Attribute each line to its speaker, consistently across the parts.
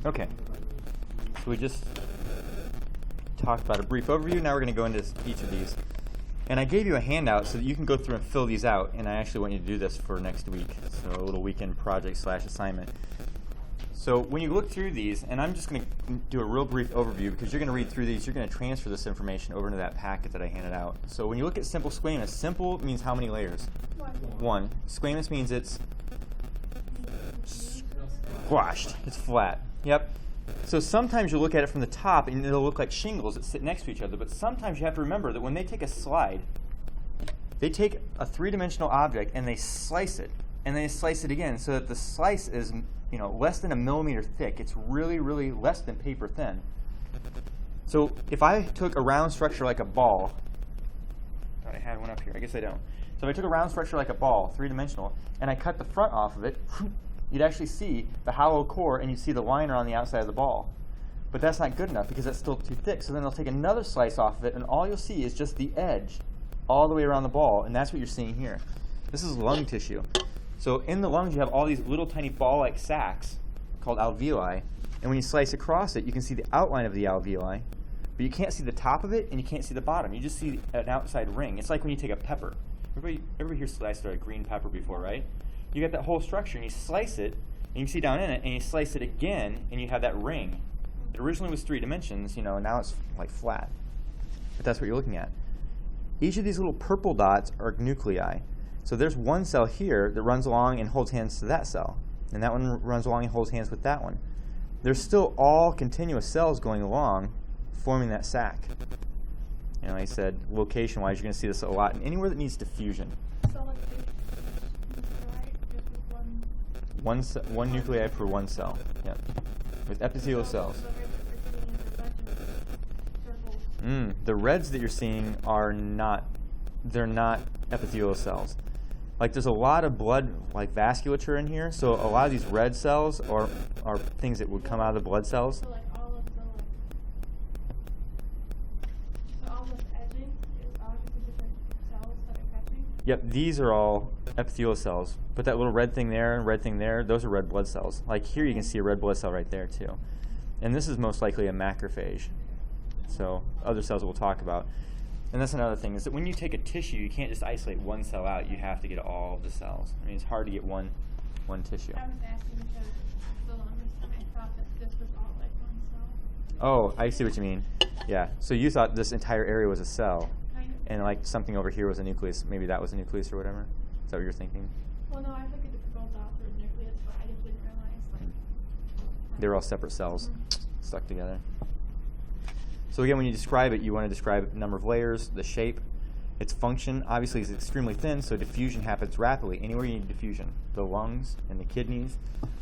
Speaker 1: Okay, so we just talked about a brief overview. Now we're going to go into each of these. And I gave you a handout so that you can go through and fill these out, and I actually want you to do this for next week, so a little weekend project / assignment. So when you look through these, and I'm just going to do a real brief overview because you're going to read through these, you're going to transfer this information over into that packet that I handed out. So when you look at simple squamous, simple means how many layers? One. Squamous means it's squashed, it's flat. Yep. So sometimes you look at it from the top and it'll look like shingles that sit next to each other, but sometimes you have to remember that when they take a slide, they take a three-dimensional object and they slice it, and they slice it again so that the slice is less than a millimeter thick. It's really, really less than paper thin. So if I took a round structure like a ball, I thought I had one up here, I guess I don't. So if I took a round structure like a ball, three-dimensional, and I cut the front off of it, you'd actually see the hollow core and you'd see the liner on the outside of the ball. But that's not good enough because that's still too thick. So then they'll take another slice off of it and all you'll see is just the edge all the way around the ball, and that's what you're seeing here. This is lung tissue. So in the lungs you have all these little tiny ball-like sacs called alveoli, and when you slice across it you can see the outline of the alveoli, but you can't see the top of it and you can't see the bottom. You just see an outside ring. It's like when you take a pepper. Everybody here sliced a green pepper before, right? You get that whole structure and you slice it, and you can see down in it, and you slice it again, and you have that ring. It originally was 3 dimensions, now it's like flat. But that's what you're looking at. Each of these little purple dots are nuclei. So there's one cell here that runs along and holds hands to that cell, and that one runs along and holds hands with that one. There's still all continuous cells going along, forming that sac. Like I said, location-wise, you're going to see this a lot, and anywhere that needs diffusion. One nuclei per one cell, yeah, with epithelial cells. The reds that you're seeing are they're not epithelial cells. Like there's a lot of blood, like vasculature in here, so a lot of these red cells are things that would come out of the blood cells.
Speaker 2: So like all of the edging is all just the different cells that are catching?
Speaker 1: Yep, these are all epithelial cells. But that little red thing there and red thing there, those are red blood cells. Like here you can see a red blood cell right there too. And this is most likely a macrophage. So other cells we'll talk about. And that's another thing, is that when you take a tissue, you can't just isolate one cell out. You have to get all of the cells. I mean, it's hard to get one tissue.
Speaker 2: I was asking because for the longest time I thought that this was all like one cell.
Speaker 1: Oh, I see what you mean. Yeah, so you thought this entire area was a cell,
Speaker 2: Kind of.
Speaker 1: and like something over here was a nucleus. Maybe that was a nucleus or whatever. Is that what you're thinking?
Speaker 2: Well, no, I figured the purple dots were nucleus, but I just didn't realize
Speaker 1: They're all separate cells stuck together. So again, when you describe it, you want to describe number of layers, the shape, its function. Obviously, it's extremely thin, so diffusion happens rapidly. Anywhere you need diffusion, the lungs and the kidneys,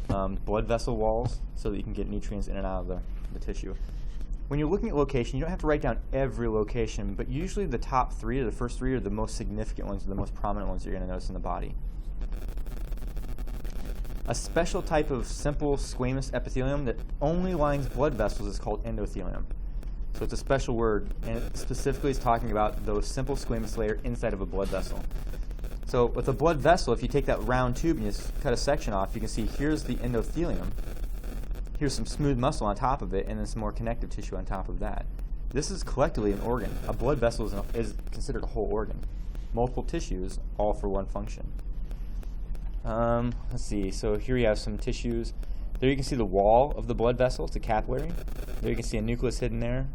Speaker 1: blood vessel walls, so that you can get nutrients in and out of the tissue. When you're looking at location, you don't have to write down every location, but usually the top 3 or the first 3 are the most significant ones, the most prominent ones you're going to notice in the body. A special type of simple squamous epithelium that only lines blood vessels is called endothelium. So it's a special word, and it specifically is talking about those simple squamous layer inside of a blood vessel. So with a blood vessel, if you take that round tube and you just cut a section off, you can see here's the endothelium. Here's some smooth muscle on top of it, and then some more connective tissue on top of that. This is collectively an organ. A blood vessel is considered a whole organ. Multiple tissues, all for one function. Let's see, so here you have some tissues. There you can see the wall of the blood vessel. It's a capillary. There you can see a nucleus hidden there.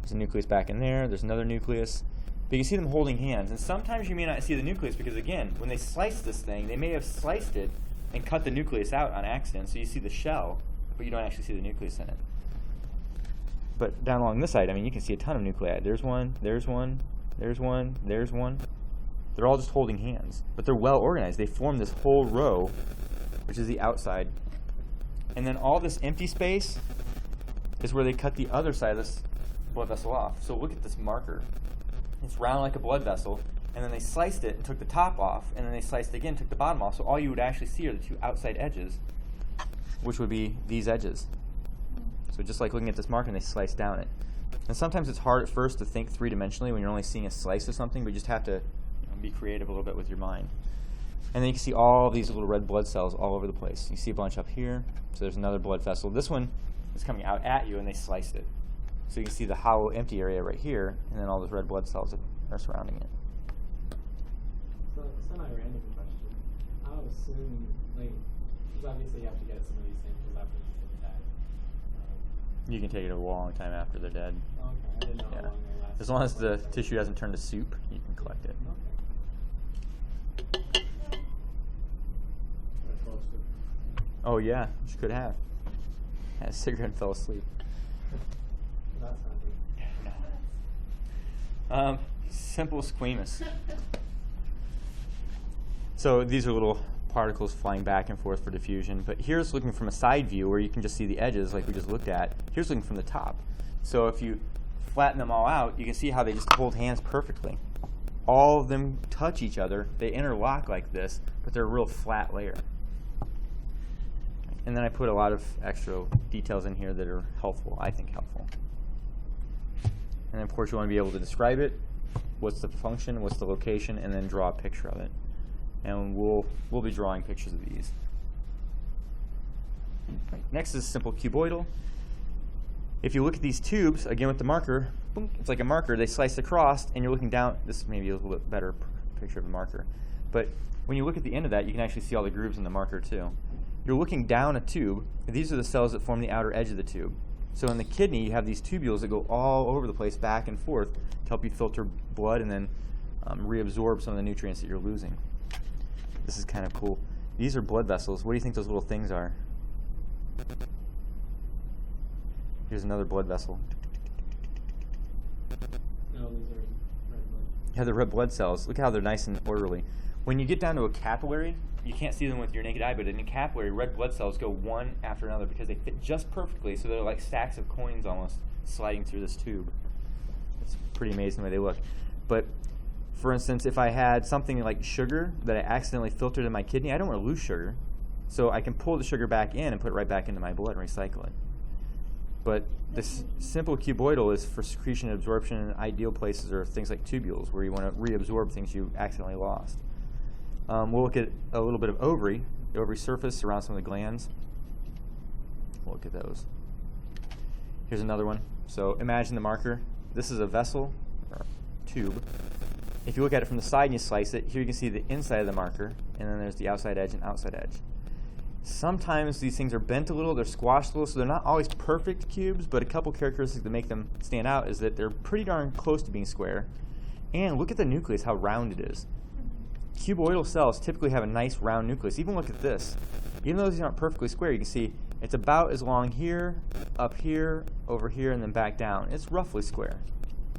Speaker 1: There's a nucleus back in there. There's another nucleus. But you can see them holding hands. And sometimes you may not see the nucleus because, again, when they slice this thing, they may have sliced it and cut the nucleus out on accident. So you see the shell, but you don't actually see the nucleus in it. But down along this side, I mean, you can see a ton of nuclei. There's one, there's one, there's one, there's one. They're all just holding hands. But they're well organized. They form this whole row, which is the outside. And then all this empty space is where they cut the other side of this blood vessel off. So look at this marker. It's round like a blood vessel, and then they sliced it and took the top off, and then they sliced it again, took the bottom off. So all you would actually see are the 2 outside edges, which would be these edges. So just like looking at this marker, and they slice down it. And sometimes it's hard at first to think 3-dimensionally when you're only seeing a slice of something, but you just have to be creative a little bit with your mind. And then you can see all these little red blood cells all over the place. You see a bunch up here. So there's another blood vessel. This one is coming out at you, and they sliced it. So you can see the hollow, empty area right here, and then all those red blood cells that are surrounding it.
Speaker 3: So, semi-random question. How soon, like, because obviously you have to get some of these samples after they've died.
Speaker 1: You can take it a long time after they're dead.
Speaker 3: Okay, I didn't know
Speaker 1: Yeah.
Speaker 3: how long they lasted.
Speaker 1: As long as the tissue hasn't turned to soup, you can collect it.
Speaker 3: Okay.
Speaker 1: Oh yeah, you could have. Had a cigarette and fell asleep.
Speaker 3: That's handy.
Speaker 1: Simple squamous. So these are little particles flying back and forth for diffusion. But here's looking from a side view where you can just see the edges like we just looked at. Here's looking from the top. So if you flatten them all out, you can see how they just hold hands perfectly. All of them touch each other. They interlock like this, but they're a real flat layer. And then I put a lot of extra details in here that are helpful, I think helpful. And then of course you want to be able to describe it. What's the function, what's the location, and then draw a picture of it. And we'll be drawing pictures of these. Right. Next is simple cuboidal. If you look at these tubes, again with the marker, boom, it's like a marker. They slice across, and you're looking down. This may be a little bit better picture of a marker. But when you look at the end of that, you can actually see all the grooves in the marker too. You're looking down a tube. These are the cells that form the outer edge of the tube. So in the kidney, you have these tubules that go all over the place, back and forth, to help you filter blood and then reabsorb some of the nutrients that you're losing. This is kind of cool. These are blood vessels. What do you think those little things are? Here's another blood vessel.
Speaker 3: No, these are red blood.
Speaker 1: Yeah, the red blood cells. Look how they're nice and orderly. When you get down to a capillary, you can't see them with your naked eye, but in a capillary, red blood cells go one after another because they fit just perfectly, so they're like stacks of coins almost sliding through this tube. It's pretty amazing the way they look. But for instance, if I had something like sugar that I accidentally filtered in my kidney, I don't want to lose sugar. So I can pull the sugar back in and put it right back into my blood and recycle it. But this simple cuboidal is for secretion and absorption, and ideal places are things like tubules, where you want to reabsorb things you accidentally lost. We'll look at a little bit of ovary, the ovary surface around some of the glands. We'll look at those. Here's another one. So imagine the marker. This is a vessel, or tube. If you look at it from the side and you slice it, here you can see the inside of the marker, and then there's the outside edge and outside edge. Sometimes these things are bent a little, they're squashed a little, so they're not always perfect cubes, but a couple characteristics that make them stand out is that they're pretty darn close to being square. And look at the nucleus, how round it is. Cuboidal cells typically have a nice round nucleus. Even look at this. Even though these aren't perfectly square, you can see it's about as long here, up here, over here, and then back down. It's roughly square.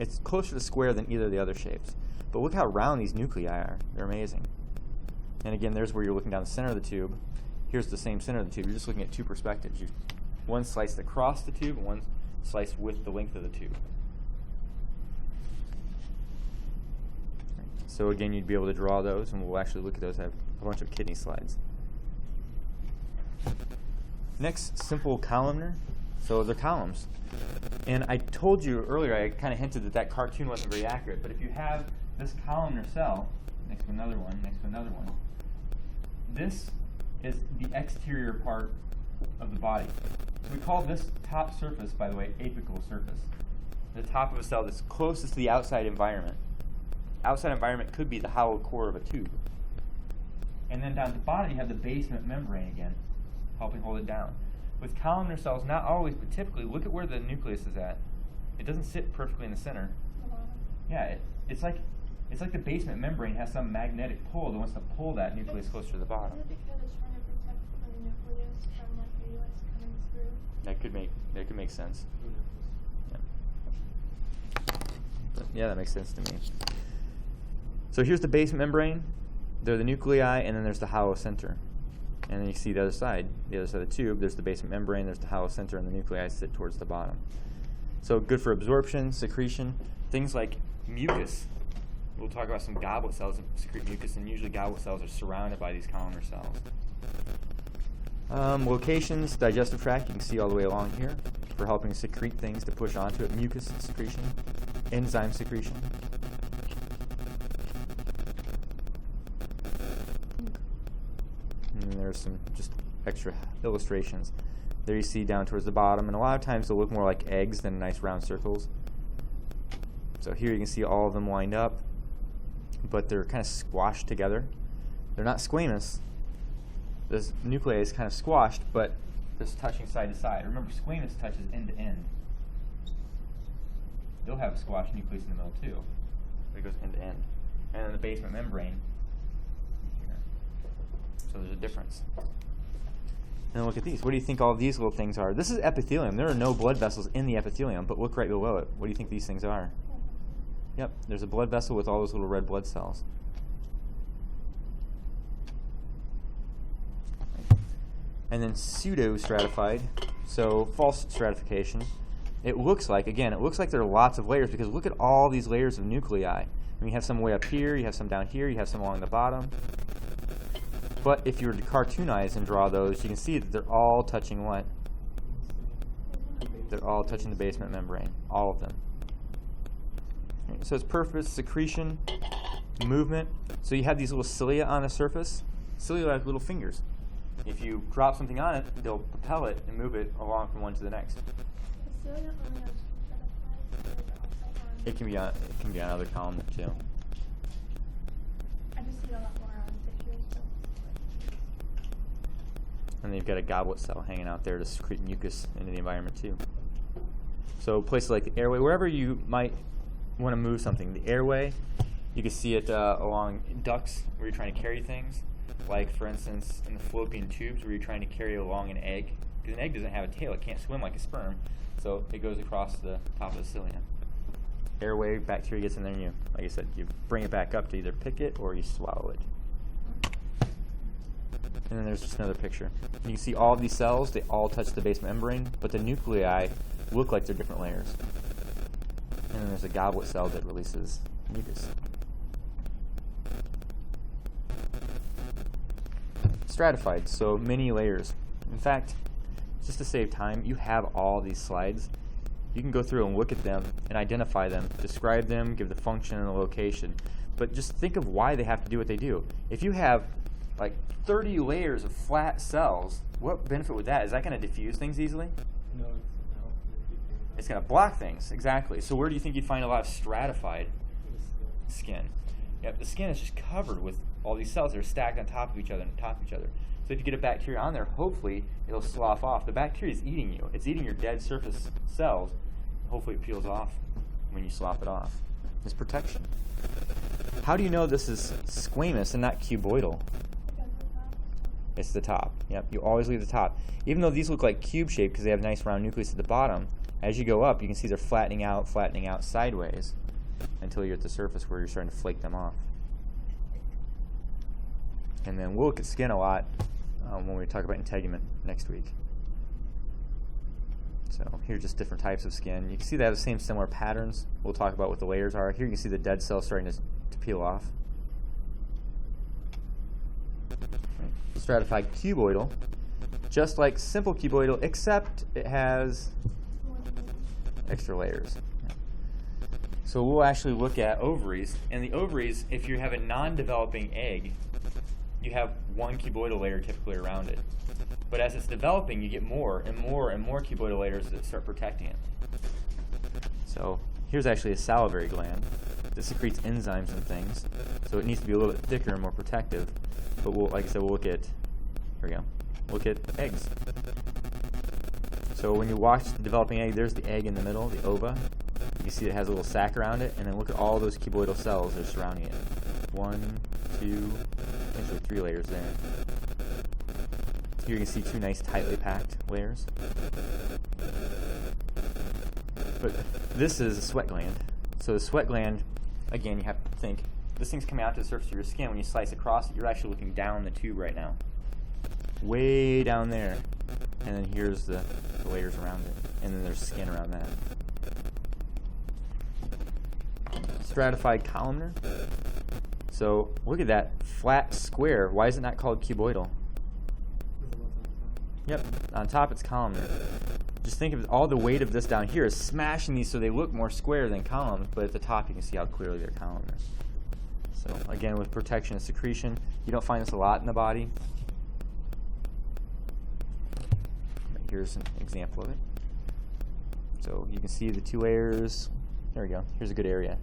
Speaker 1: It's closer to square than either of the other shapes. But look how round these nuclei are. They're amazing. And again, there's where you're looking down the center of the tube. Here's the same center of the tube. You're just looking at two perspectives. One sliced across the tube and one sliced with the length of the tube. So again, you'd be able to draw those, and we'll actually look at those. I have a bunch of kidney slides. Next, simple columnar. So they're columns. And I told you earlier, I kind of hinted that that cartoon wasn't very accurate, but if you have this columnar cell, next to another one, next to another one, this is the exterior part of the body. We call this top surface, by the way, apical surface. The top of a cell that's closest to the outside environment. Outside environment could be the hollow core of a tube. And then down at the bottom, you have the basement membrane again, helping hold it down. With columnar cells, not always, but typically, look at where the nucleus is at. It doesn't sit perfectly in the center. Yeah, it's like the basement membrane has some magnetic pull that wants to pull that nucleus closer to the bottom.
Speaker 2: Is it because it's trying to protect the nucleus from like radioactive coming through?
Speaker 1: That could make sense. Yeah, that makes sense to me. So here's the basement membrane. There are the nuclei, and then there's the hollow center. And then you see the other side of the tube. There's the basement membrane, there's the hollow center, and the nuclei sit towards the bottom. So good for absorption, secretion, things like mucus. We'll talk about some goblet cells that secrete mucus, and usually goblet cells are surrounded by these columnar cells. Locations, digestive tract, you can see all the way along here for helping secrete things to push onto it. Mucus secretion, enzyme secretion. extra illustrations. There you see down towards the bottom, and a lot of times they'll look more like eggs than nice round circles. So here you can see all of them lined up, but they're kind of squashed together. They're not squamous. This nuclei is kind of squashed, but just touching side to side. Remember, squamous touches end to end. They'll have a squashed nucleus in the middle too. It goes end to end. And then the basement membrane here. So there's a difference. And look at these. What do you think all these little things are? This is epithelium. There are no blood vessels in the epithelium, but look right below it. What do you think these things are? Yep, there's a blood vessel with all those little red blood cells. And then pseudo-stratified, so false stratification. It looks like, again, it looks like there are lots of layers because look at all these layers of nuclei. You have some way up here, you have some down here, you have some along the bottom. But if you were to cartoonize and draw those, you can see that they're all touching what? They're all touching the basement membrane, all of them. Okay, so its purpose, secretion, movement. So you have these little cilia on the surface. Cilia are like little fingers. If you drop something on it, they'll propel it and move it along from one to the next. It can be on other columns too.
Speaker 2: I just see a lot more on pictures. So.
Speaker 1: And then you've got a goblet cell hanging out there to secrete mucus into the environment too. So places like the airway, wherever you might want to move something, the airway, you can see it along ducts where you're trying to carry things. Like, for instance, in the fallopian tubes where you're trying to carry along an egg. Because an egg doesn't have a tail, it can't swim like a sperm. So it goes across the top of the cilia. Airway, bacteria gets in there and you, like I said, you bring it back up to either pick it or you swallow it. And then there's just another picture. You can see all of these cells, they all touch the basement membrane, but the nuclei look like they're different layers. And then there's a goblet cell that releases mucus. Stratified, so many layers. In fact, just to save time, you have all these slides. You can go through and look at them and identify them, describe them, give the function and the location. But just think of why they have to do what they do. If you have like 30 layers of flat cells, what benefit would that? Is that going to diffuse things easily?
Speaker 3: No,
Speaker 1: It's going to block things, exactly. So where do you think you'd find a lot of stratified skin? Yep, the skin is just covered with all these cells that are stacked on top of each other and top of each other. So if you get a bacteria on there, hopefully it'll slough off. The bacteria is eating you. It's eating your dead surface cells. Hopefully it peels off when you slough it off. It's protection. How do you know this is squamous and not cuboidal? It's the top. Yep, you always leave the top. Even though these look like cube shaped because they have nice round nucleus at the bottom, as you go up, you can see they're flattening out sideways until you're at the surface where you're starting to flake them off. And then we'll look at skin a lot when we talk about integument next week. So here's just different types of skin. You can see they have the same similar patterns. We'll talk about what the layers are. Here you can see the dead cells starting to peel off. Right. Stratified cuboidal, just like simple cuboidal, except it has extra layers. So we'll actually look at ovaries. And the ovaries, if you have a non-developing egg, you have one cuboidal layer typically around it. But as it's developing, you get more and more and more cuboidal layers that start protecting it. So here's actually a salivary gland that secretes enzymes and things. So it needs to be a little bit thicker and more protective. But we'll, like I said, we'll look at, here we go, look at eggs. So when you watch the developing egg, there's the egg in the middle, the ova. You see it has a little sac around it, and then look at all those cuboidal cells that are surrounding it. 1, 2, potentially 3 layers there. Here you can see 2 nice tightly packed layers. But this is a sweat gland. So the sweat gland, again, you have to think, this thing's coming out to the surface of your skin. When you slice across it, you're actually looking down the tube right now. Way down there. And then here's the layers around it. And then there's skin around that. Stratified columnar. So look at that flat square. Why is it not called cuboidal? Yep, on top it's columnar. Just think of all the weight of this down here is smashing these so they look more square than columns, but at the top you can see how clearly they're columnar. So again, with protection and secretion, you don't find this a lot in the body. here's an example of it. So you can see the 2 layers. There we go. Here's a good area.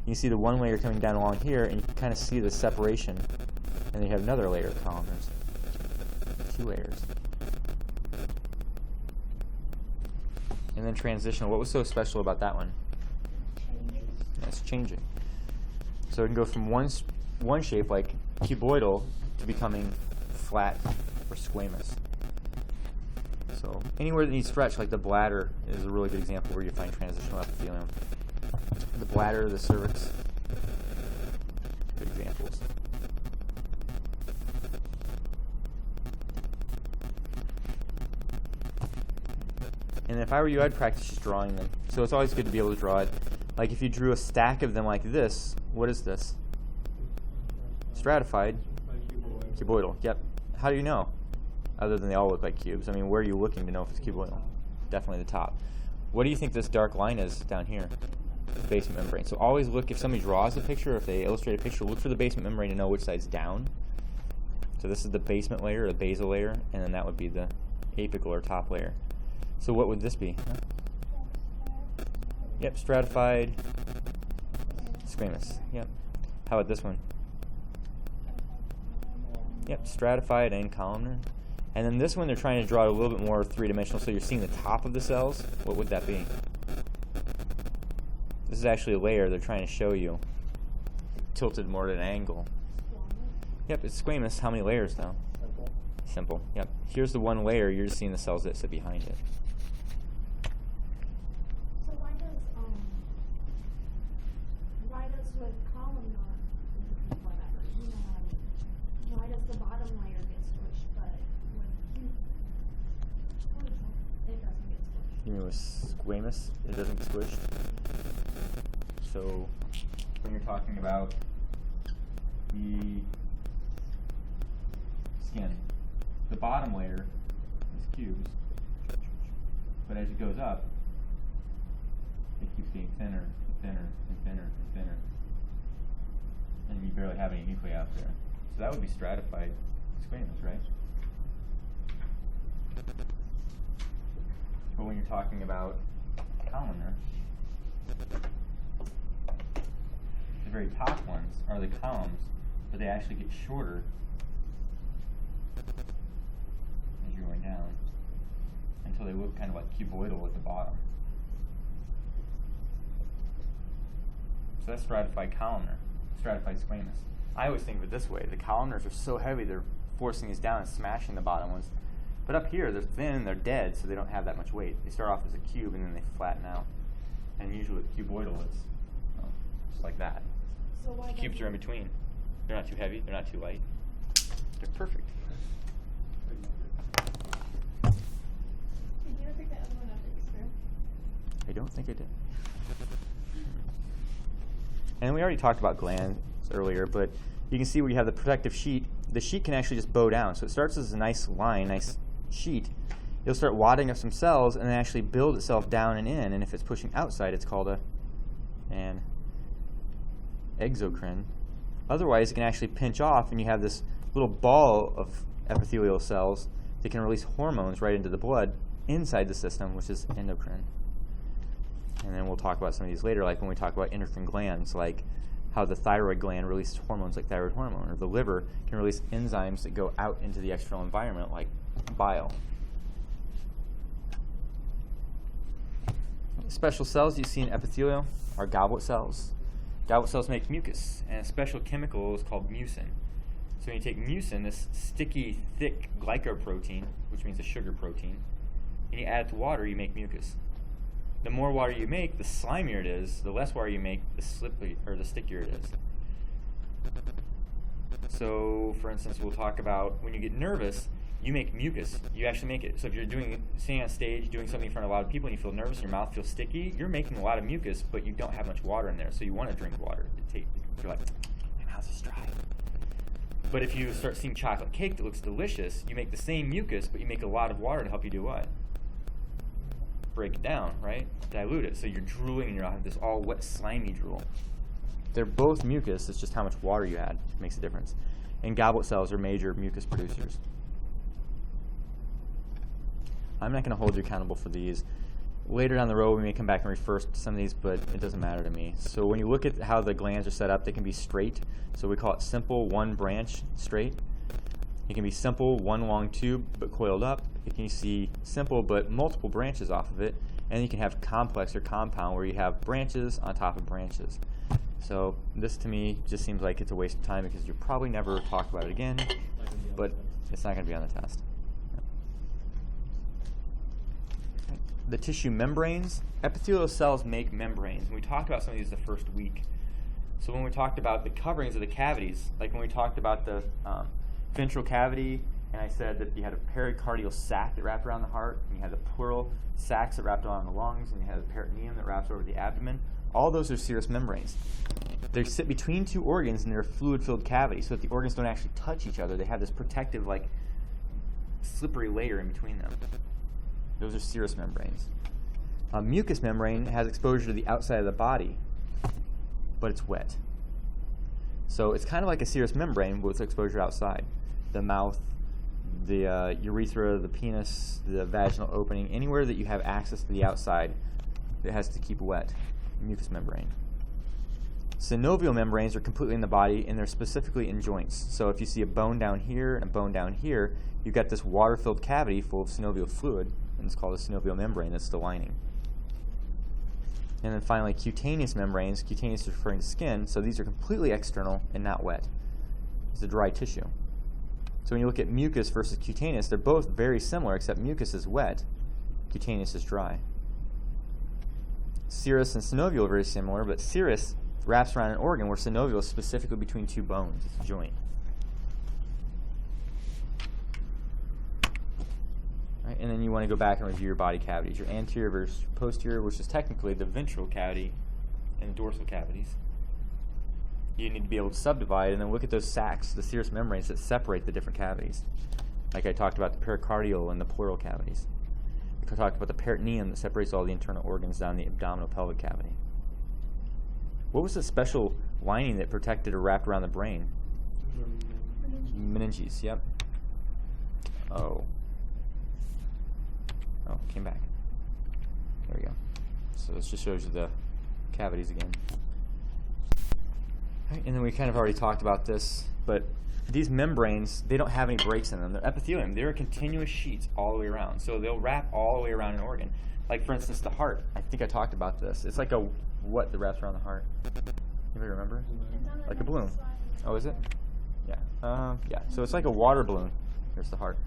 Speaker 1: You can see the 1 layer coming down along here, and you can kind of see the separation. And then you have another layer of columnars. 2 layers. And then transitional. What was so special about that one? It's changing. So it can go from one shape, like cuboidal, to becoming flat or squamous. So anywhere that needs stretch, like the bladder, is a really good example where you find transitional epithelium. The bladder, the cervix, good examples. And if I were you, I'd practice just drawing them. So it's always good to be able to draw it. Like if you drew a stack of them like this, what is this? Stratified. Cuboidal. Yep. How do you know? Other than they all look like cubes. I mean, where are you looking to know if it's cuboidal? Definitely the top. What do you think this dark line is down here? The basement membrane. So always look, if somebody draws a picture, or if they illustrate a picture, look for the basement membrane to know which side's down. So this is the basement layer, or the basal layer, and then that would be the apical or top layer. So what would this be? Huh? Yep, stratified, squamous. Yep. How about this one? Yep, stratified and columnar. And then this one, they're trying to draw it a little bit more three-dimensional, so you're seeing the top of the cells. What would that be? This is actually a layer they're trying to show you, tilted more at an angle. Yep, it's squamous. How many layers now? Simple. Yep. Here's the 1 layer. You're just seeing the cells that sit behind it.
Speaker 2: So why does with columnar, whatever, you know what I mean? Why does the bottom layer get squished, but with it doesn't get squished?
Speaker 1: You mean with squamous, it doesn't get squished? So when you're talking about the skin, the bottom layer is cubes, but as it goes up, it keeps getting thinner and thinner and thinner and thinner, and you barely have any nuclei out there. So that would be stratified squamous, right? But when you're talking about columnar, the very top ones are the columns, but they actually get shorter as you're going down until they look kind of like cuboidal at the bottom. So that's stratified columnar, stratified squamous. I always think of it this way. The columnars are so heavy, they're forcing these down and smashing the bottom ones. But up here, they're thin, they're dead, so they don't have that much weight. They start off as a cube, and then they flatten out. And usually with cuboidal, it's just like that.
Speaker 2: So why
Speaker 1: Cubes are in between. They're not too heavy, they're not too light. They're perfect.
Speaker 2: Did you ever pick that other one up at Easter?
Speaker 1: I don't think I did. And we already talked about glands earlier, but you can see where you have the protective sheet. The sheet can actually just bow down. So it starts as a nice line, nice sheet. It'll start wadding up some cells and then actually build itself down and in. And if it's pushing outside, it's called an exocrine. Otherwise, it can actually pinch off, and you have this little ball of epithelial cells that can release hormones right into the blood inside the system, which is endocrine. And then we'll talk about some of these later, like when we talk about endocrine glands, like how the thyroid gland releases hormones like thyroid hormone, or the liver can release enzymes that go out into the external environment like bile. Special cells you see in epithelial are goblet cells. Goblet cells make mucus, and a special chemical is called mucin. So when you take mucin, this sticky, thick glycoprotein, which means a sugar protein, and you add it to water, you make mucus. The more water you make, the slimier it is. The less water you make, the stickier it is. So, for instance, we'll talk about when you get nervous, you make mucus. You actually make it. So if you're sitting on stage, doing something in front of a lot of people, and you feel nervous, and your mouth feels sticky, you're making a lot of mucus, but you don't have much water in there. So you want to drink water. You're like, my mouth is dry. But if you start seeing chocolate cake that looks delicious, you make the same mucus, but you make a lot of water to help you do what? Break it down, right? Dilute it. So you're drooling and you'll have this all wet, slimy drool. They're both mucus, it's just how much water you add makes a difference. And goblet cells are major mucus producers. I'm not going to hold you accountable for these. Later down the road, we may come back and refer to some of these, but it doesn't matter to me. So when you look at how the glands are set up, they can be straight. So we call it simple, one branch, straight. It can be simple, one long tube, but coiled up. You can see simple, but multiple branches off of it. And you can have complex or compound, where you have branches on top of branches. So this, to me, just seems like it's a waste of time, because you'll probably never talk about it again, but it's not going to be on the test. The tissue membranes. Epithelial cells make membranes. And we talked about some of these the first week. So when we talked about the coverings of the cavities, like when we talked about the ventral cavity, and I said that you had a pericardial sac that wrapped around the heart, and you had the pleural sacs that wrapped around the lungs, and you had the peritoneum that wraps over the abdomen. All those are serous membranes. They sit between two organs, and they're a fluid-filled cavity, so that the organs don't actually touch each other. They have this protective, like, slippery layer in between them. Those are serous membranes. A mucous membrane has exposure to the outside of the body, but it's wet. So it's kind of like a serous membrane with exposure outside. The mouth, the urethra, the penis, the vaginal opening, anywhere that you have access to the outside, it has to keep wet. Mucous membrane. Synovial membranes are completely in the body, and they're specifically in joints. So if you see a bone down here and a bone down here, you've got this water-filled cavity full of synovial fluid, and it's called a synovial membrane. That's the lining. And then finally, cutaneous membranes. Cutaneous is referring to skin, so these are completely external and not wet. It's a dry tissue. So when you look at mucus versus cutaneous, they're both very similar, except mucus is wet, cutaneous is dry. Serous and synovial are very similar, but serous wraps around an organ, where synovial is specifically between two bones. It's a joint. Right, and then you want to go back and review your body cavities. Your anterior versus posterior, which is technically the ventral cavity and the dorsal cavities. You need to be able to subdivide and then look at those sacs, the serous membranes that separate the different cavities. Like I talked about the pericardial and the pleural cavities. I talked about the peritoneum that separates all the internal organs down the abdominal pelvic cavity. What was the special lining that protected or wrapped around the brain? Meninges, yep. Oh, came back. There we go. So this just shows you the cavities again. Right, and then we kind of already talked about this, but these membranes, they don't have any breaks in them. They're epithelium. They're continuous sheets all the way around. So they'll wrap all the way around an organ. Like, for instance, the heart. I think I talked about this. It's like a what that wraps around the heart? Anybody remember? Like a balloon. Oh, is it? Yeah. Yeah. So it's like a water balloon. Here's the heart.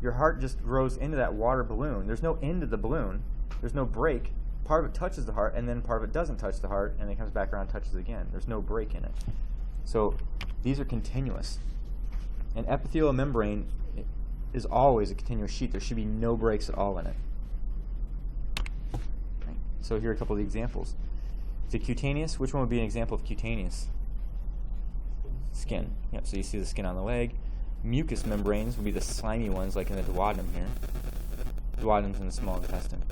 Speaker 1: Your heart just grows into that water balloon. There's no end to the balloon. There's no break. Part of it touches the heart, and then part of it doesn't touch the heart, and then it comes back around and touches it again. There's no break in it. So these are continuous. An epithelial membrane is always a continuous sheet. There should be no breaks at all in it. Right. So here are a couple of the examples. The cutaneous, which one would be an example of cutaneous? Skin. Yep, so you see the skin on the leg. Mucous membranes would be the slimy ones, like in the duodenum here. Duodenum's in the small intestine.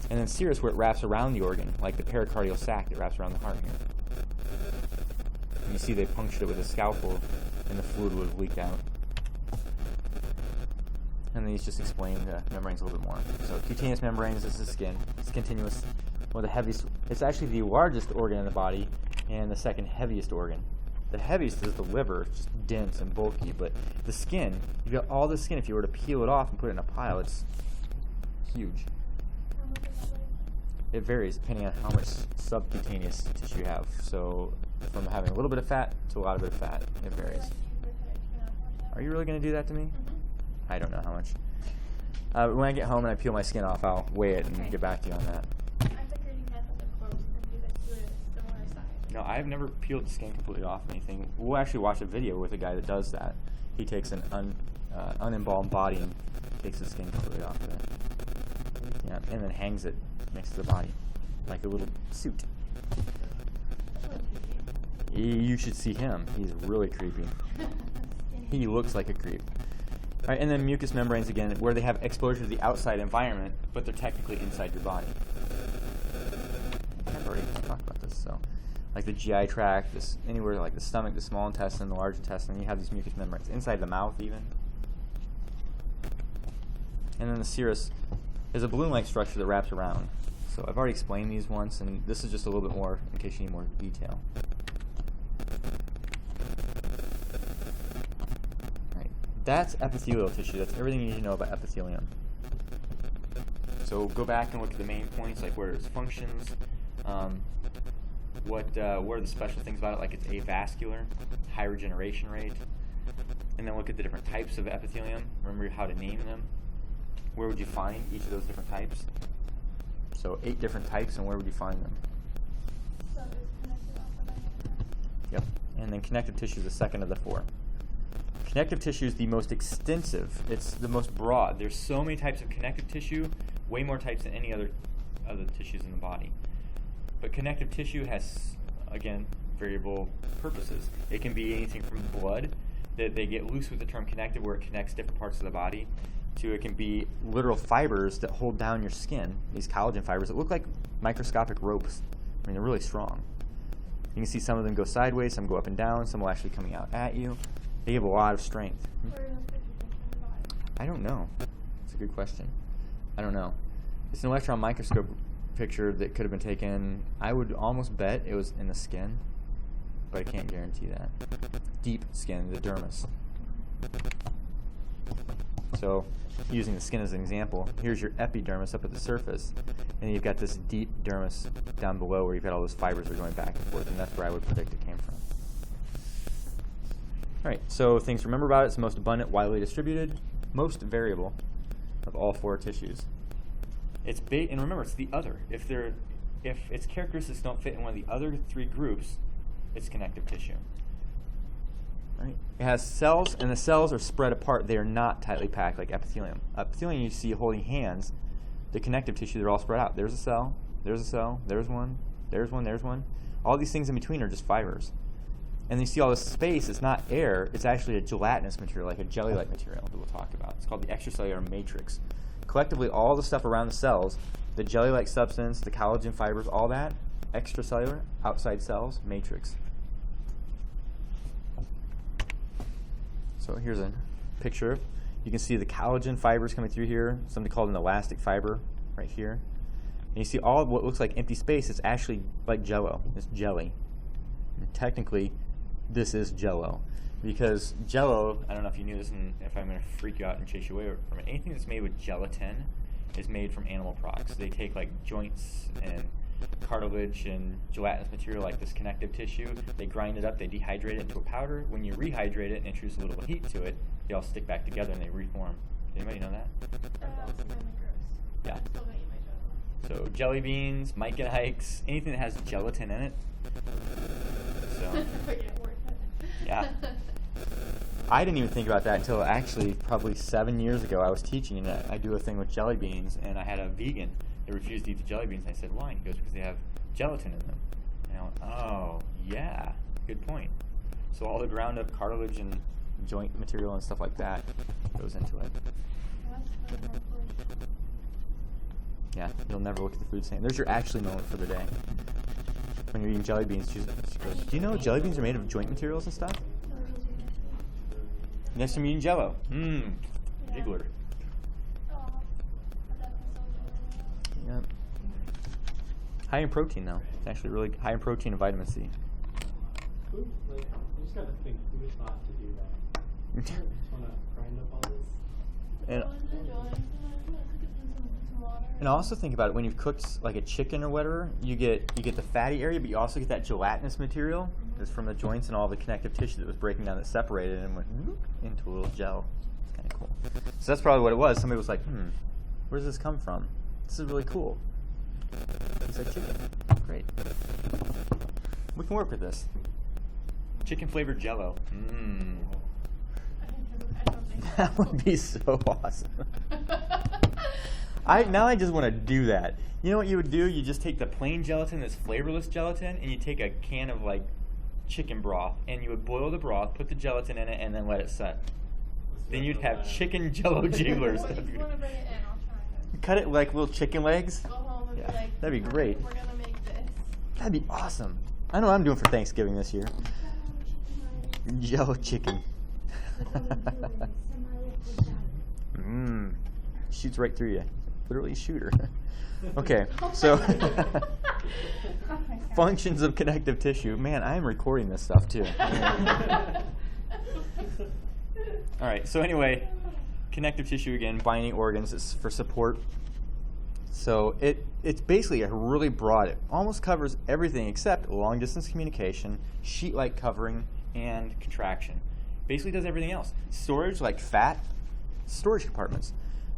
Speaker 1: And then serous, where it wraps around the organ, like the pericardial sac that wraps around the heart here. And you see they punctured it with a scalpel, and the fluid would have leaked out. And then he's just explained the membranes a little bit more. So cutaneous membranes, this is skin. It's continuous. One of the heaviest. It's actually the largest organ in the body, and the second heaviest organ. The heaviest is the liver. It's just dense and bulky, but the skin, you've got all the skin. If you were to peel it off and put it in a pile, it's huge. It varies depending on how much subcutaneous tissue you have. So from having a little bit of fat to a lot of bit of fat, it varies. Are you really going to do that to me? I don't know how much. When I get home and I peel my skin off, I'll weigh it and get back to you on that.
Speaker 2: I figured you had the quote and do it to a similar size.
Speaker 1: No, I've never peeled the skin completely off anything. We'll actually watch a video with a guy that does that. He takes an unembalmed body and takes the skin completely off of it. Yeah, and then hangs it next to the body, like a little suit. You should see him. He's really creepy. He looks like a creep. All right, and then mucous membranes again, where they have exposure to the outside environment, but they're technically inside your body. I've already talked about this. So, like the GI tract, anywhere like the stomach, the small intestine, the large intestine, you have these mucous membranes inside the mouth even. and then the serous is a balloon-like structure that wraps around. So I've already explained these once, and this is just a little bit more in case you need more detail. Right. That's epithelial tissue. That's everything you need to know about epithelium. So go back and look at the main points, like where its functions, what are the special things about it, like it's avascular, high regeneration rate, and then look at the different types of epithelium. Remember how to name them. Where would you find each of those different types? So 8 different types, and where would you find them?
Speaker 2: So there's connective alphabet.
Speaker 1: Yep. And then connective tissue is the second of the 4. Connective tissue is the most extensive. It's the most broad. There's so many types of connective tissue, way more types than any other tissues in the body. But connective tissue has, again, variable purposes. It can be anything from blood, that they get loose with the term connective, where it connects different parts of the body, to it can be literal fibers that hold down your skin, these collagen fibers that look like microscopic ropes. I mean, they're really strong. You can see some of them go sideways, some go up and down, some will actually coming out at you. They have a lot of strength.
Speaker 2: Where are those pictures from the body?
Speaker 1: I don't know. It's a good question. I don't know. It's an electron microscope picture that could have been taken. I would almost bet it was in the skin, but I can't guarantee that. Deep skin, the dermis. So, using the skin as an example, here's your epidermis up at the surface, and you've got this deep dermis down below where you've got all those fibers that are going back and forth, and that's where I would predict it came from. All right, so things to remember about it: it's the most abundant, widely distributed, most variable of all 4 tissues. It's big, and remember, it's the other. If its characteristics don't fit in one of the other 3 groups, it's connective tissue. Right? It has cells, and the cells are spread apart. They are not tightly packed like epithelium. Epithelium, you see holding hands. The connective tissue, they're all spread out. There's a cell, there's a cell, there's one, there's one, there's one. All these things in between are just fibers. And you see all this space, it's not air, it's actually a gelatinous material, like a jelly-like material that we'll talk about. It's called the extracellular matrix. Collectively, all the stuff around the cells, the jelly-like substance, the collagen fibers, all that, extracellular, outside cells, matrix. So here's a picture. You can see the collagen fibers coming through here, something called an elastic fiber right here. And you see all of what looks like empty space, it's actually like jello. It's jelly. And technically, this is jello. Because jello, I don't know if you knew this, and if I'm going to freak you out and chase you away from it, anything that's made with gelatin is made from animal products. They take like joints and cartilage and gelatinous material like this connective tissue, they grind it up, they dehydrate it into a powder. When you rehydrate it and introduce a little heat to it, they all stick back together and they reform. Anybody know that?
Speaker 2: That's kind of gross.
Speaker 1: Yeah.
Speaker 2: I'm still gonna eat my jello.
Speaker 1: So jelly beans, Mike and Ike's, anything that has gelatin in it. So yeah. I didn't even think about that until actually probably 7 years ago. I was teaching, and I do a thing with jelly beans, and I had a vegan that refused to eat the jelly beans. And I said, why? And he goes, because they have gelatin in them. And I went, oh, yeah, good point. So all the ground up cartilage and joint material and stuff like that goes into it. Yeah, you'll never look at the food the same. There's your actually moment for the day. When you're eating jelly beans, she goes, do you know jelly beans are made of joint materials and stuff? Next time you're eating Jello. Giggler. Yep. High in protein, though. It's actually really high in protein and vitamin C.
Speaker 3: Who, like, you just gotta think, who thought to do that? You just wanna grind up all this?
Speaker 1: And also think about it, when you've cooked like a chicken or whatever, you get the fatty area, but you also get that gelatinous material that's from the joints and all the connective tissue that was breaking down that separated and went into a little gel. It's kind of cool. So that's probably what it was. Somebody was like, where does this come from? This is really cool. He said chicken. Great. We can work with this. Chicken flavored Jello. That would be so awesome. Now I just want to do that. You know what you would do? You just take the plain gelatin, that's flavorless gelatin, and you take a can of like chicken broth, and you would boil the broth, put the gelatin in it, and then let it set. Then you'd have chicken Jello jigglers.
Speaker 2: Well, if you want to bring it in, I'll try it.
Speaker 1: Cut it like little chicken legs.
Speaker 2: Go home and
Speaker 1: Yeah,
Speaker 2: be like,
Speaker 1: that'd be great.
Speaker 2: We're gonna make this.
Speaker 1: That'd be awesome. I know what I'm doing for Thanksgiving this year. Jello chicken. shoots right through you. Literally shoot her. Okay, so functions of connective tissue. Man, I am recording this stuff too. All right, so anyway, connective tissue again, binding organs is for support. So it's basically a really broad, it almost covers everything except long distance communication, sheet-like covering, and contraction. Basically does everything else. Storage, like fat, storage compartments.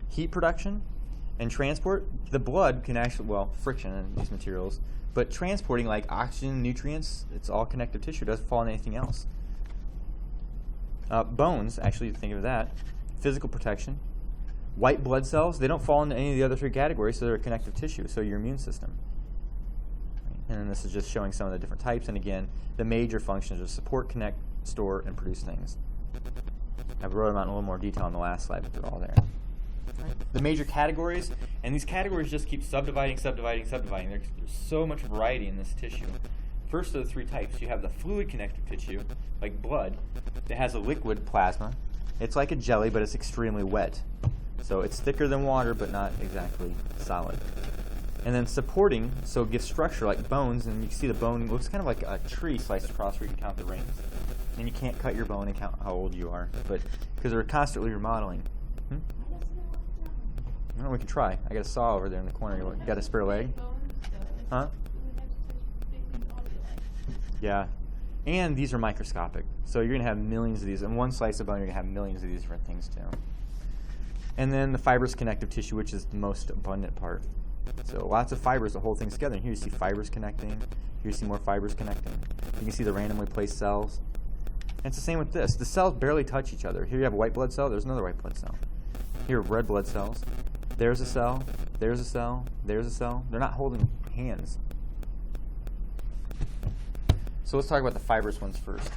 Speaker 1: Heat production and transport. The blood can actually, well, friction in these materials, but transporting like oxygen, nutrients, it's all connective tissue. It doesn't fall in anything else. Bones, actually, think of that. Physical protection. White blood cells, they don't fall into any of the other three categories, so they're connective tissue, so your immune system. And then this is just showing some of the different types, and again, the major functions are support, connect, store, and produce things. I wrote them out in a little more detail on the last slide, but they're all there. The major categories, and these categories just keep subdividing. There's so much variety in this tissue. First of the three types, you have the fluid connective tissue, like blood, that has a liquid plasma. It's like a jelly, but it's extremely wet. So it's thicker than water, but not exactly solid. And then supporting, so it gives structure like bones, and you can see the bone looks kind of like a tree sliced across where you can count the rings. And you can't cut your bone and count how old you are, but because they're constantly remodeling. Well, we can try. I got a saw over there in the corner. You got a spare leg? Huh? Yeah. And these are microscopic. So you're going to have millions of these. In one slice of bone, you're going to have millions of these different things too. And then the fibrous connective tissue, which is the most abundant part. So lots of fibers that hold things together. And here you see fibers connecting. Here you see more fibers connecting. You can see the randomly placed cells. And it's the same with this. The cells barely touch each other. Here you have a white blood cell. There's another white blood cell. Here are red blood cells. There's a cell. There's a cell. There's a cell. They're not holding hands. So let's talk about the fibrous ones first.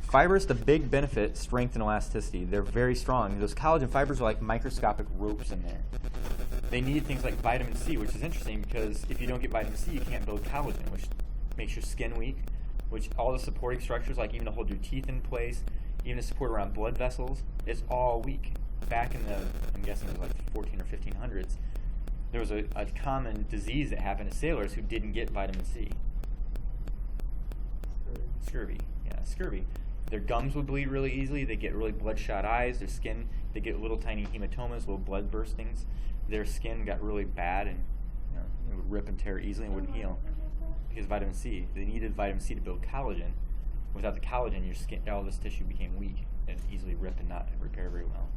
Speaker 1: Fibers, the big benefit, strength and elasticity. They're very strong. Those collagen fibers are like microscopic ropes in there. They need things like vitamin C, which is interesting because if you don't get vitamin C, you can't build collagen, which makes your skin weak, which all the supporting structures, like even to hold your teeth in place, even to support around blood vessels, is all weak. Back in the, I'm guessing it was like 14 or 1500s, there was a common disease that happened to sailors who didn't get vitamin C. Scurvy. Yeah, scurvy. Their gums would bleed really easily. They get really bloodshot eyes. Their skin, they get little tiny hematomas, little blood burstings. Their skin got really bad and it would rip and tear easily and wouldn't heal. Because vitamin C. They needed vitamin C to build collagen. Without the collagen, your skin, all this tissue became weak and easily rip and not repair very well.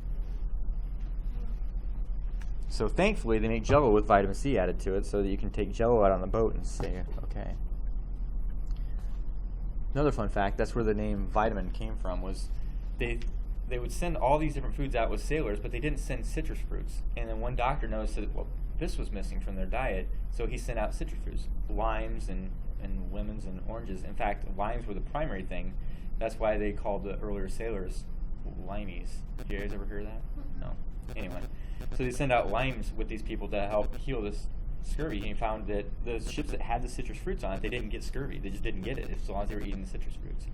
Speaker 1: So thankfully, they make Jell-O with vitamin C added to it so that you can take Jell-O out on the boat and say, okay. Another fun fact, that's where the name vitamin came from, was they would send all these different foods out with sailors, but they didn't send citrus fruits. And then one doctor noticed that, well, this was missing from their diet, so he sent out citrus fruits, limes and lemons and oranges. In fact, limes were the primary thing. That's why they called the earlier sailors limeys. Did you guys ever hear that? No. Anyway, so they send out limes with these people to help heal this scurvy. He found that the ships that had the citrus fruits on it, they didn't get scurvy. They just didn't get it as long as they were eating the citrus fruits.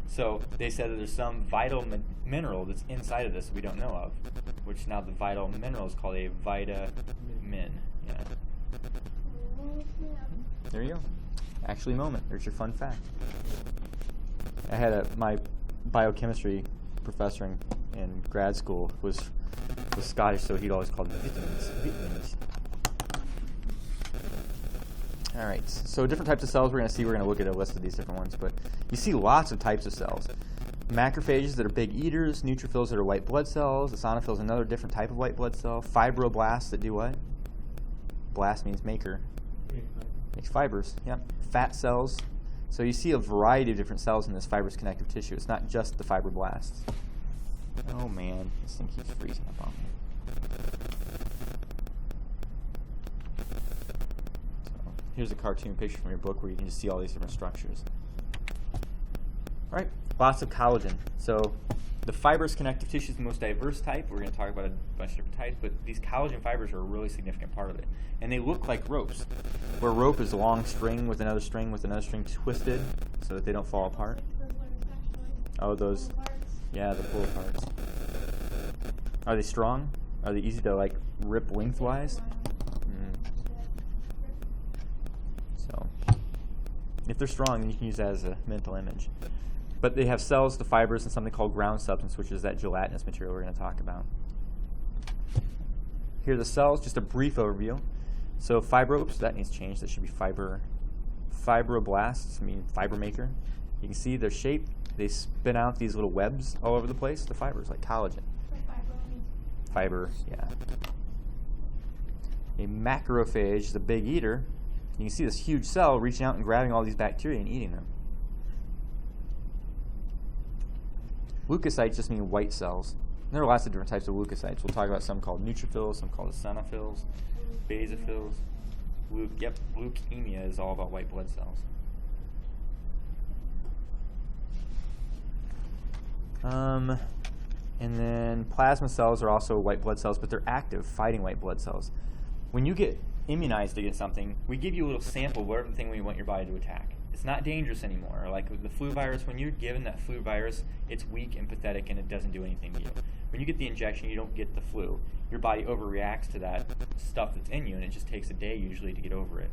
Speaker 1: So they said that there's some vital mineral that's inside of this we don't know of, which now the vital mineral is called a vitamin. Yeah. There you go. Actually, moment. There's your fun fact. I had my biochemistry professor in grad school was Scottish, so he'd always call them vitamins. All right, so different types of cells we're going to see. We're going to look at a list of these different ones, but you see lots of types of cells. Macrophages that are big eaters, neutrophils that are white blood cells, eosinophils another different type of white blood cell, fibroblasts that do what? Blast means maker. Makes fibers, yep. Fat cells. So you see a variety of different cells in this fibrous connective tissue. It's not just the fibroblasts. Oh man, this thing keeps freezing up on me. Here's a cartoon picture from your book where you can just see all these different structures. All right, lots of collagen. So the fibrous connective tissue is the most diverse type. We're going to talk about a bunch of different types, but these collagen fibers are a really significant part of it. And they look like ropes, where a rope is a long string with another string twisted so that they don't fall apart. Oh, those, yeah, the pull parts. Are they strong? Are they easy to like rip lengthwise? So if they're strong, then you can use that as a mental image. But they have cells, the fibers, and something called ground substance, which is that gelatinous material we're going to talk about. Here are the cells, just a brief overview. So oops, that needs change. That should be fibroblasts, I mean fiber maker. You can see their shape. They spin out these little webs all over the place. The fibers, like collagen. Fiber, yeah. A macrophage is a big eater. You can see this huge cell reaching out and grabbing all these bacteria and eating them. Leukocytes just mean white cells. And there are lots of different types of leukocytes. We'll talk about some called neutrophils, some called eosinophils, basophils. Leukemia is all about white blood cells. And then plasma cells are also white blood cells, but they're active, fighting white blood cells. When you get immunized against something, we give you a little sample of everything we want your body to attack. It's not dangerous anymore. Like with the flu virus, when you're given that flu virus, it's weak and pathetic and it doesn't do anything to you. When you get the injection, you don't get the flu. Your body overreacts to that stuff that's in you, and it just takes a day usually to get over it.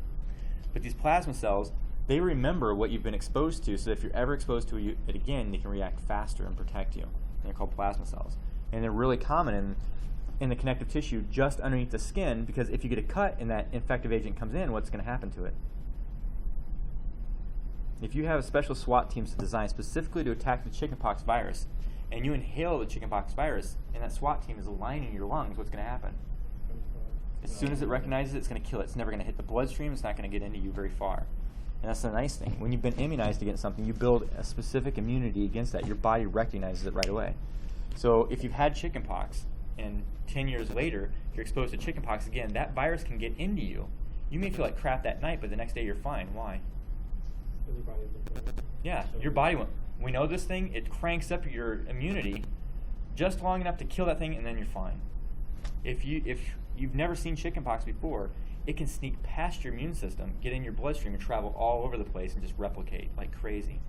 Speaker 1: But these plasma cells, they remember what you've been exposed to, so if you're ever exposed to it again, they can react faster and protect you. And they're called plasma cells. And they're really common in the connective tissue just underneath the skin, because if you get a cut and that infective agent comes in, what's going to happen to it? If you have special SWAT teams designed specifically to attack the chickenpox virus, and you inhale the chickenpox virus, and that SWAT team is lining your lungs, what's going to happen? As soon as it recognizes it, it's going to kill it. It's never going to hit the bloodstream. It's not going to get into you very far. And that's the nice thing. When you've been immunized against something, you build a specific immunity against that. Your body recognizes it right away. So if you've had chickenpox, and 10 years later, you're exposed to chickenpox again, that virus can get into you. You may feel like crap that night, but the next day you're fine. Why? Yeah, your body won't. We know this thing, it cranks up your immunity just long enough to kill that thing, and then you're fine. If you've never seen chickenpox before, it can sneak past your immune system, get in your bloodstream, and travel all over the place and just replicate like crazy.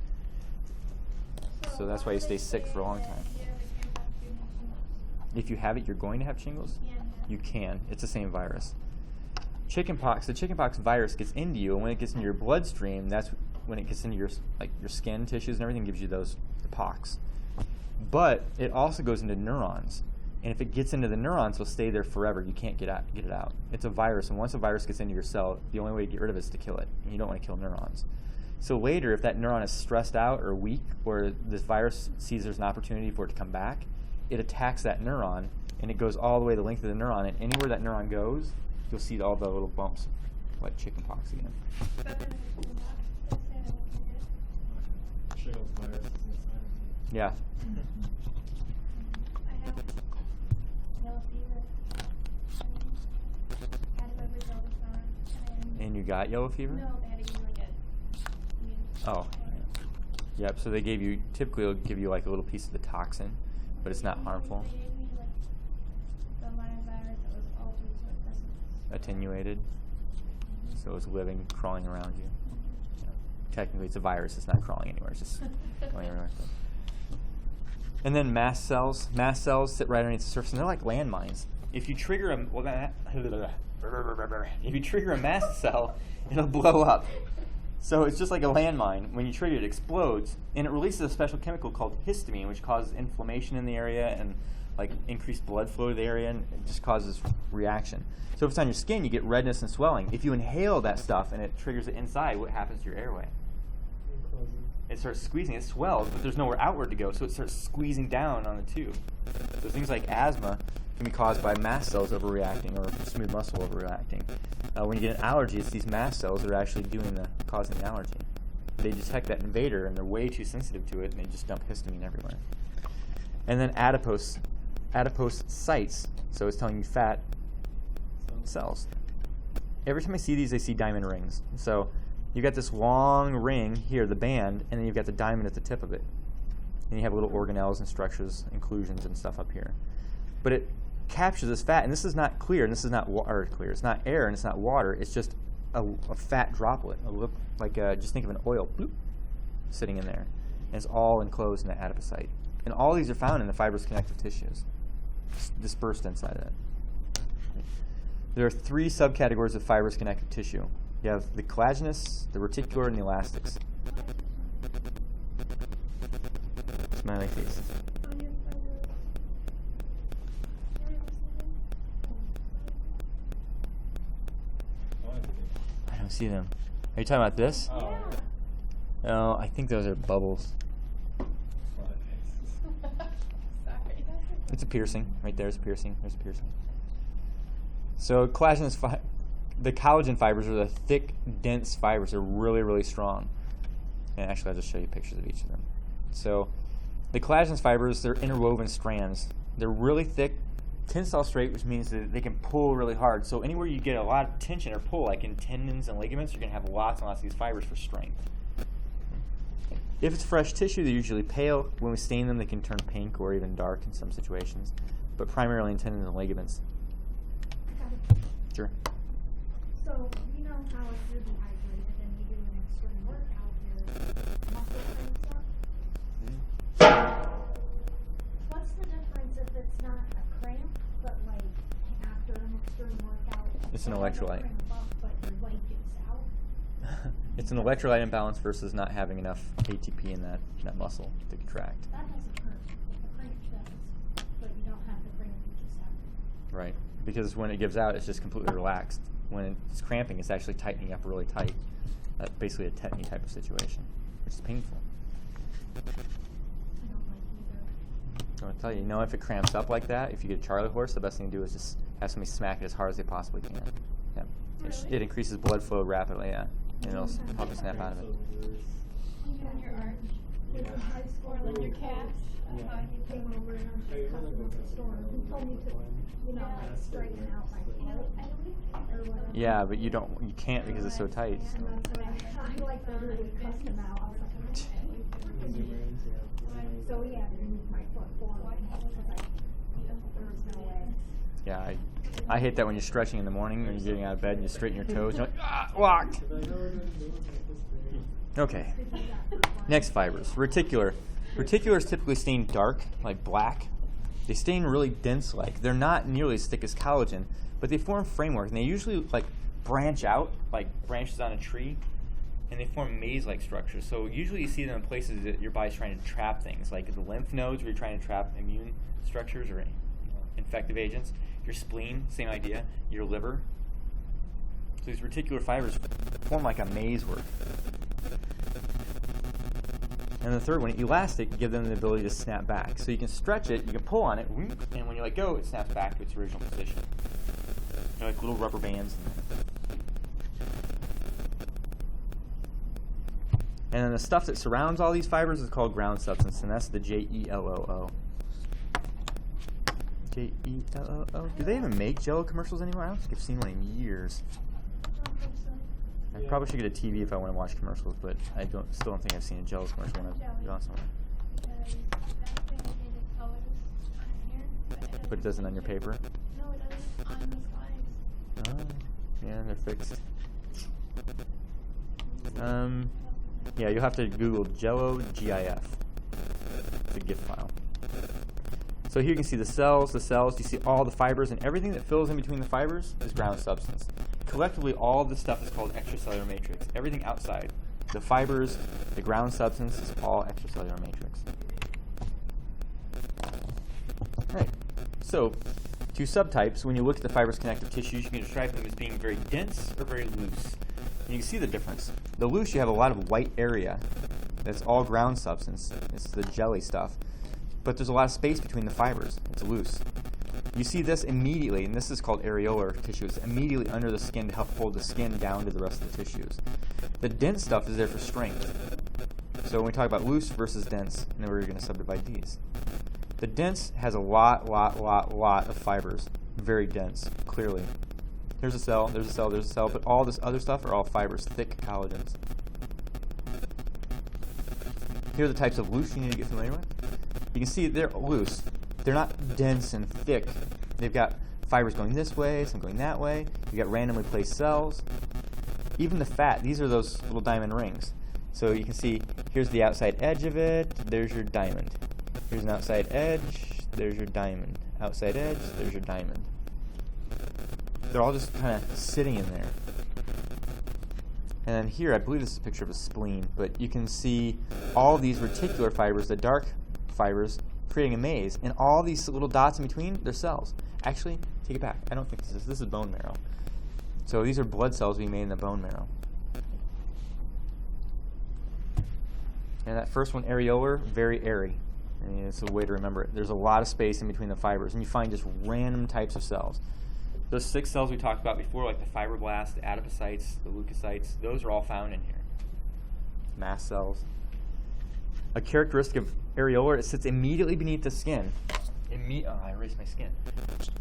Speaker 1: So that's why you stay sick for a long time. If you have it, you're going to have shingles? You can. It's the same virus. Chickenpox, the chickenpox virus gets into you, and when it gets into your bloodstream, that's when it gets into your skin tissues and everything, gives you those pox. But it also goes into neurons. And if it gets into the neurons, it'll stay there forever. You can't get it out. It's a virus, and once a virus gets into your cell, the only way to get rid of it is to kill it. And you don't want to kill neurons. So later, if that neuron is stressed out or weak, or this virus sees there's an opportunity for it to come back, it attacks that neuron, and it goes all the way the length of the neuron, and anywhere that neuron goes, you'll see all the little bumps, like chickenpox again.
Speaker 3: Shingles virus is insane.
Speaker 1: Yeah.
Speaker 2: I have yellow fever. Had it over till the summer.
Speaker 1: And you got yellow fever?
Speaker 2: No, they had to give me like a
Speaker 1: Oh. Yeah. Yep, so they typically will give you like a little piece of the toxin, but it's not harmful.
Speaker 2: They gave me like the Lyme virus that was altered so it doesn't.
Speaker 1: Attenuated. So it's living, crawling around you. Yeah. Technically it's a virus, it's not crawling anywhere, it's just going everywhere. And then mast cells. Mast cells sit right underneath the surface, and they're like landmines. If you trigger a mast cell, it'll blow up. So it's just like a landmine. When you trigger it, it explodes, and it releases a special chemical called histamine, which causes inflammation in the area and like increased blood flow to the area, and it just causes reaction. So if it's on your skin, you get redness and swelling. If you inhale that stuff and it triggers it inside, what happens to your airway? It starts squeezing, it swells, but there's nowhere outward to go, so it starts squeezing down on the tube. So things like asthma can be caused by mast cells overreacting or smooth muscle overreacting. When you get an allergy, it's these mast cells that are actually causing the allergy. They detect that invader, and they're way too sensitive to it, and they just dump histamine everywhere. And then adipose sites, so it's telling you fat cells. Every time I see these, I see diamond rings. So you got this long ring here, the band, and then you've got the diamond at the tip of it. And you have little organelles and structures, inclusions and stuff up here. But it captures this fat, and this is not clear, and this is not clear. It's not air, and it's not water. It's just a fat droplet, just think of an oil bloop, sitting in there. And it's all enclosed in the adipocyte. And all these are found in the fibrous connective tissues, dispersed inside of it. There are 3 subcategories of fibrous connective tissue. You have the collagenous, the reticular, and the elastics. Smiley face. I don't see them. Are you talking about this?
Speaker 3: Oh.
Speaker 1: No, I think those are bubbles.
Speaker 4: Sorry.
Speaker 1: It's a piercing. Right there's a piercing. There's a piercing. So collagenous the collagen fibers are the thick, dense fibers. They're really, really strong. And actually, I'll just show you pictures of each of them. So the collagenous fibers, they're interwoven strands. They're really thick, tensile straight, which means that they can pull really hard. So anywhere you get a lot of tension or pull, like in tendons and ligaments, you're going to have lots and lots of these fibers for strength. If it's fresh tissue, they're usually pale. When we stain them, they can turn pink or even dark in some situations, but primarily in tendons and ligaments. Sure.
Speaker 2: So, you know how if you're dehydrated and you do an extreme workout, your muscle cramps up? What's the difference if it's not a cramp, but like after an extreme workout?
Speaker 1: It's an
Speaker 2: you have a
Speaker 1: electrolyte.
Speaker 2: cramp up, but your leg gives out?
Speaker 1: It's an electrolyte imbalance versus not having enough ATP in that muscle to contract.
Speaker 2: That doesn't hurt. The cramp does, but you don't have the cramp, you just have it.
Speaker 1: Right. Because when it gives out, it's just completely relaxed. When it's cramping, it's actually tightening up really tight. That's basically a tetany type of situation, which is painful.
Speaker 2: I don't like either.
Speaker 1: I want to tell you, if it cramps up like that, if you get a Charlie horse, the best thing to do is just have somebody smack it as hard as they possibly can. Yeah.
Speaker 2: Really?
Speaker 1: It increases blood flow rapidly, yeah. And it'll help you snap out of it.
Speaker 4: Even on your arch.
Speaker 2: In high school,
Speaker 4: Or like your calves.
Speaker 2: he came over and I was just cussing up the store. He told me to, like straighten out my foot or whatever.
Speaker 1: Yeah, but you can't because it's so tight.
Speaker 2: And that's what I like literally cussed him out. I was like, okay. So he had to move my foot forward because there was no way.
Speaker 1: Yeah, I hate that when you're stretching in the morning or you're getting out of bed and you straighten your toes. You're like, locked. Okay. Next fibers. Reticular. Reticular is typically stained dark, like black. They stain really dense like. They're not nearly as thick as collagen, but they form framework, and they usually like branch out, like branches on a tree, and they form maze-like structures. So usually you see them in places that your body's trying to trap things, like the lymph nodes where you're trying to trap immune structures or infective agents. Your spleen, same idea. Your liver. So these reticular fibers form like a maze work. And the third one, elastic, give them the ability to snap back. So you can stretch it, you can pull on it, and when you let go, it snaps back to its original position. They're like little rubber bands. And then the stuff that surrounds all these fibers is called ground substance, and that's the JELOO. JELOO. Do they even make Jello commercials anymore? I don't think I've seen one in years. I probably should get a TV if I want to watch commercials, but I still don't think I've seen a Jello commercial when I've gone somewhere. But it doesn't on your paper?
Speaker 4: No, it doesn't on the slides.
Speaker 1: Oh, yeah, they're fixed. Yeah, you'll have to Google Jello GIF. It's a GIF file. So here you can see the cells. You see all the fibers, and everything that fills in between the fibers is ground substance. Collectively, all of this stuff is called extracellular matrix. Everything outside, the fibers, the ground substance, is all extracellular matrix. All right. So, 2 subtypes. When you look at the fibrous connective tissues, you can describe them as being very dense or very loose. And you can see the difference. The loose, you have a lot of white area. That's all ground substance. It's the jelly stuff. But there's a lot of space between the fibers. It's loose. You see this immediately, and this is called areolar tissue. It's immediately under the skin to help hold the skin down to the rest of the tissues. The dense stuff is there for strength. So when we talk about loose versus dense, and then we're going to subdivide these. The dense has a lot of fibers. Very dense, clearly. There's a cell, there's a cell, there's a cell, but all this other stuff are all fibers, thick collagens. Here are the types of loose you need to get familiar with. You can see they're loose. They're not dense and thick. They've got fibers going this way, some going that way. You've got randomly placed cells. Even the fat, these are those little diamond rings. So you can see, here's the outside edge of it, there's your diamond. Here's an outside edge, there's your diamond. Outside edge, there's your diamond. They're all just kind of sitting in there. And then here, I believe this is a picture of a spleen, but you can see all these reticular fibers, the dark fibers, creating a maze, and all these little dots in between, they're cells. Actually, take it back. I don't think this is bone marrow. So these are blood cells being made in the bone marrow. And that first one, areolar, very airy. I mean, it's a way to remember it. There's a lot of space in between the fibers, and you find just random types of cells. Those 6 cells we talked about before, like the fibroblasts, the adipocytes, the leukocytes, those are all found in here. Mast cells. A characteristic of areolar, it sits immediately beneath the skin. I erased my skin.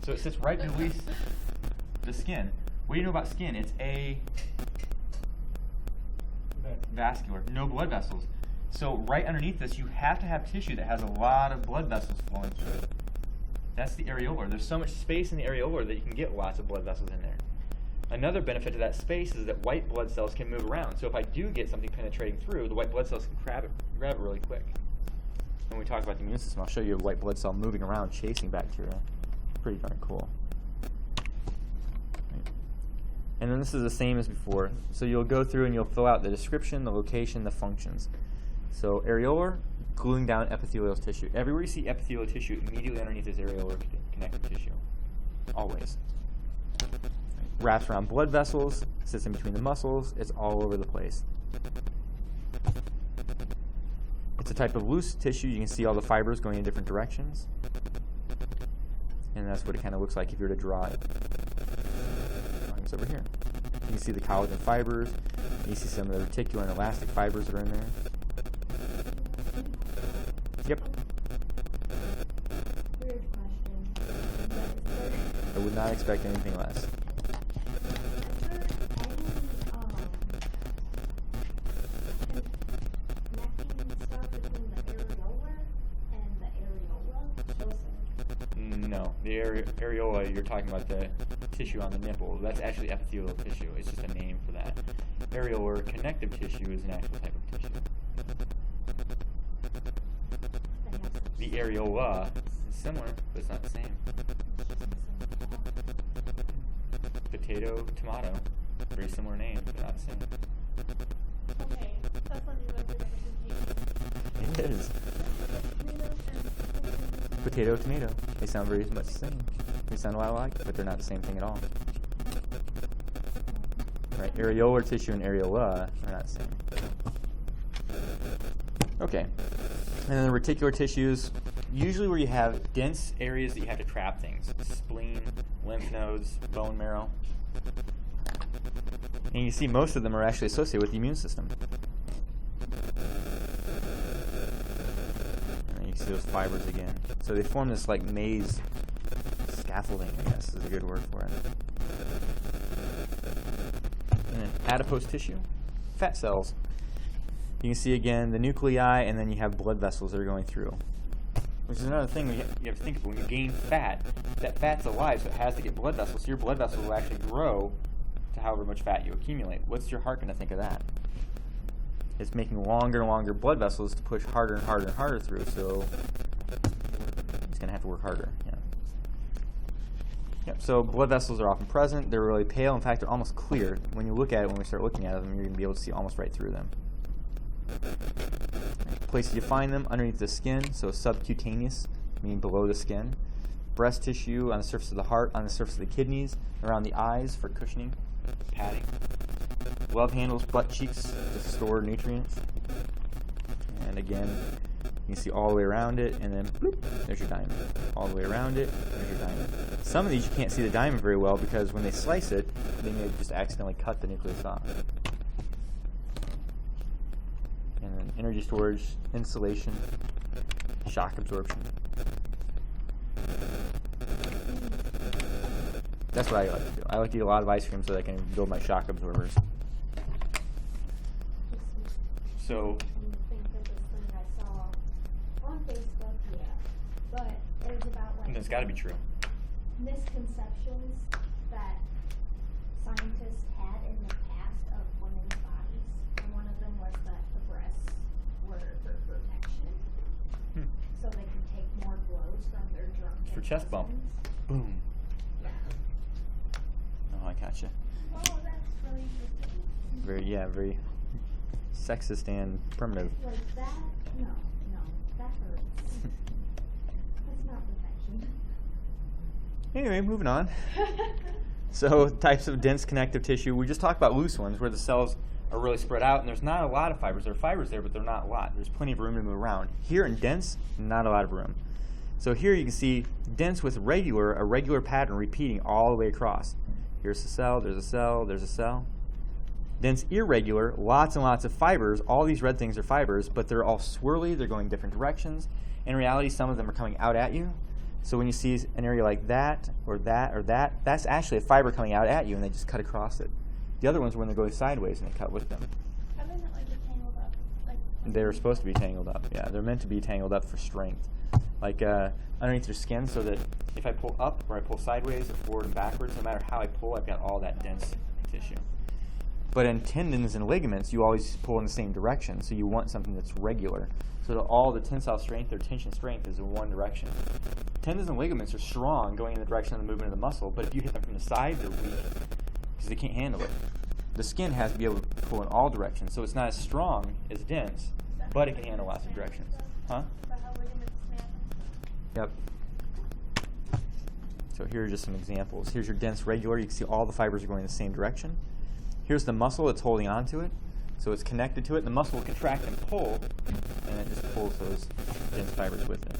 Speaker 1: So it sits right beneath the skin. What do you know about skin? It's vascular, no blood vessels. So right underneath this, you have to have tissue that has a lot of blood vessels flowing through it. That's the areolar. There's so much space in the areolar that you can get lots of blood vessels in there. Another benefit of that space is that white blood cells can move around. So if I do get something penetrating through, the white blood cells can grab it really quick. When we talk about the immune system, I'll show you a white blood cell moving around chasing bacteria. Pretty darn cool. And then this is the same as before. So you'll go through and you'll fill out the description, the location, the functions. So areolar, gluing down epithelial tissue. Everywhere you see epithelial tissue, immediately underneath is areolar connective tissue. Always. Wraps around blood vessels, sits in between the muscles, it's all over the place. It's a type of loose tissue. You can see all the fibers going in different directions. And that's what it kind of looks like if you were to draw it. It's over here. You can see the collagen fibers. You see some of the reticular and elastic fibers that are in there. Yep.
Speaker 2: Weird question.
Speaker 1: I would not expect anything less.
Speaker 2: Is there any connecting stuff between the areolar and the areola?
Speaker 1: No, the areola, you're talking about the tissue on the nipple. That's actually epithelial tissue. It's just a name for that. Areolar connective tissue is an actual type of tissue. The areola is similar, but it's not the same. Potato, tomato, very similar names, but not the same.
Speaker 4: Okay, that's something about the difference.
Speaker 1: It is. Potato, tomato. They sound very much the same. They sound a lot alike, but they're not the same thing at all. Right, areolar tissue and areola are not the same. Okay. And then the reticular tissues, usually where you have dense areas that you have to trap things. Spleen, lymph nodes, bone marrow. And you see most of them are actually associated with the immune system. And you see those fibers again. So they form this like maze scaffolding, I guess is a good word for it. And then adipose tissue, fat cells. You can see again the nuclei, and then you have blood vessels that are going through. Which is another thing you have to think of. When you gain fat, that fat's alive, so it has to get blood vessels. So your blood vessels will actually grow to however much fat you accumulate. What's your heart going to think of that? It's making longer and longer blood vessels to push harder and harder and harder through, so it's going to have to work harder. Yeah. Yep, so blood vessels are often present. They're really pale. In fact, they're almost clear. When you look at it, when we start looking at them, you're going to be able to see almost right through them. Places you find them underneath the skin, so subcutaneous, meaning below the skin. Breast tissue on the surface of the heart, on the surface of the kidneys, around the eyes for cushioning, padding. Love handles, butt cheeks to store nutrients. And again, you can see all the way around it, and then bloop, there's your diamond. All the way around it, there's your diamond. Some of these you can't see the diamond very well because when they slice it, they may just accidentally cut the nucleus off. And then energy storage, insulation, shock absorption. That's what I like to do. I like to eat a lot of ice cream so that I can build my shock absorbers. So,
Speaker 2: think of this thing I saw on Facebook, yeah. But it was about like
Speaker 1: it's got to be true.
Speaker 2: misconceptions that scientists had in the past of women's bodies. And one of them was that the breasts were for protection. So they could take more blows from their drunken
Speaker 1: For chest bump.
Speaker 2: husbands.
Speaker 1: Boom.
Speaker 2: Yeah.
Speaker 1: Gotcha.
Speaker 2: Oh, that's really interesting.
Speaker 1: Very sexist and primitive.
Speaker 2: Like that? No, that hurts. That's not protection.
Speaker 1: Anyway, moving on. So types of dense connective tissue. We just talked about loose ones where the cells are really spread out and there's not a lot of fibers. There are fibers there, but they're not a lot. There's plenty of room to move around. Here in dense, not a lot of room. So here you can see dense with a regular pattern repeating all the way across. Here's a cell, there's a cell, there's a cell. Dense irregular, lots and lots of fibers. All these red things are fibers, but they're all swirly. They're going different directions. In reality, some of them are coming out at you. So when you see an area like that, or that, or that, that's actually a fiber coming out at you, and they just cut across it. The other ones are when they go sideways, and they cut with them.
Speaker 4: How do they not like get tangled up? Like
Speaker 1: They're supposed to be tangled up. Yeah, they're meant to be tangled up for strength. Like underneath your skin, so that if I pull up or I pull sideways or forward and backwards, no matter how I pull, I've got all that dense tissue. But in tendons and ligaments, you always pull in the same direction, so you want something that's regular. So that all the tensile strength or tension strength is in one direction. Tendons and ligaments are strong going in the direction of the movement of the muscle, but if you hit them from the side, they're weak because they can't handle it. The skin has to be able to pull in all directions, so it's not as strong as dense, but it can handle lots of directions. Huh?
Speaker 4: Is that how ligaments snap?
Speaker 1: Yep. So here are just some examples. Here's your dense regular. You can see all the fibers are going in the same direction. Here's the muscle that's holding on to it. So it's connected to it. The muscle will contract and pull, and it just pulls those dense fibers with it.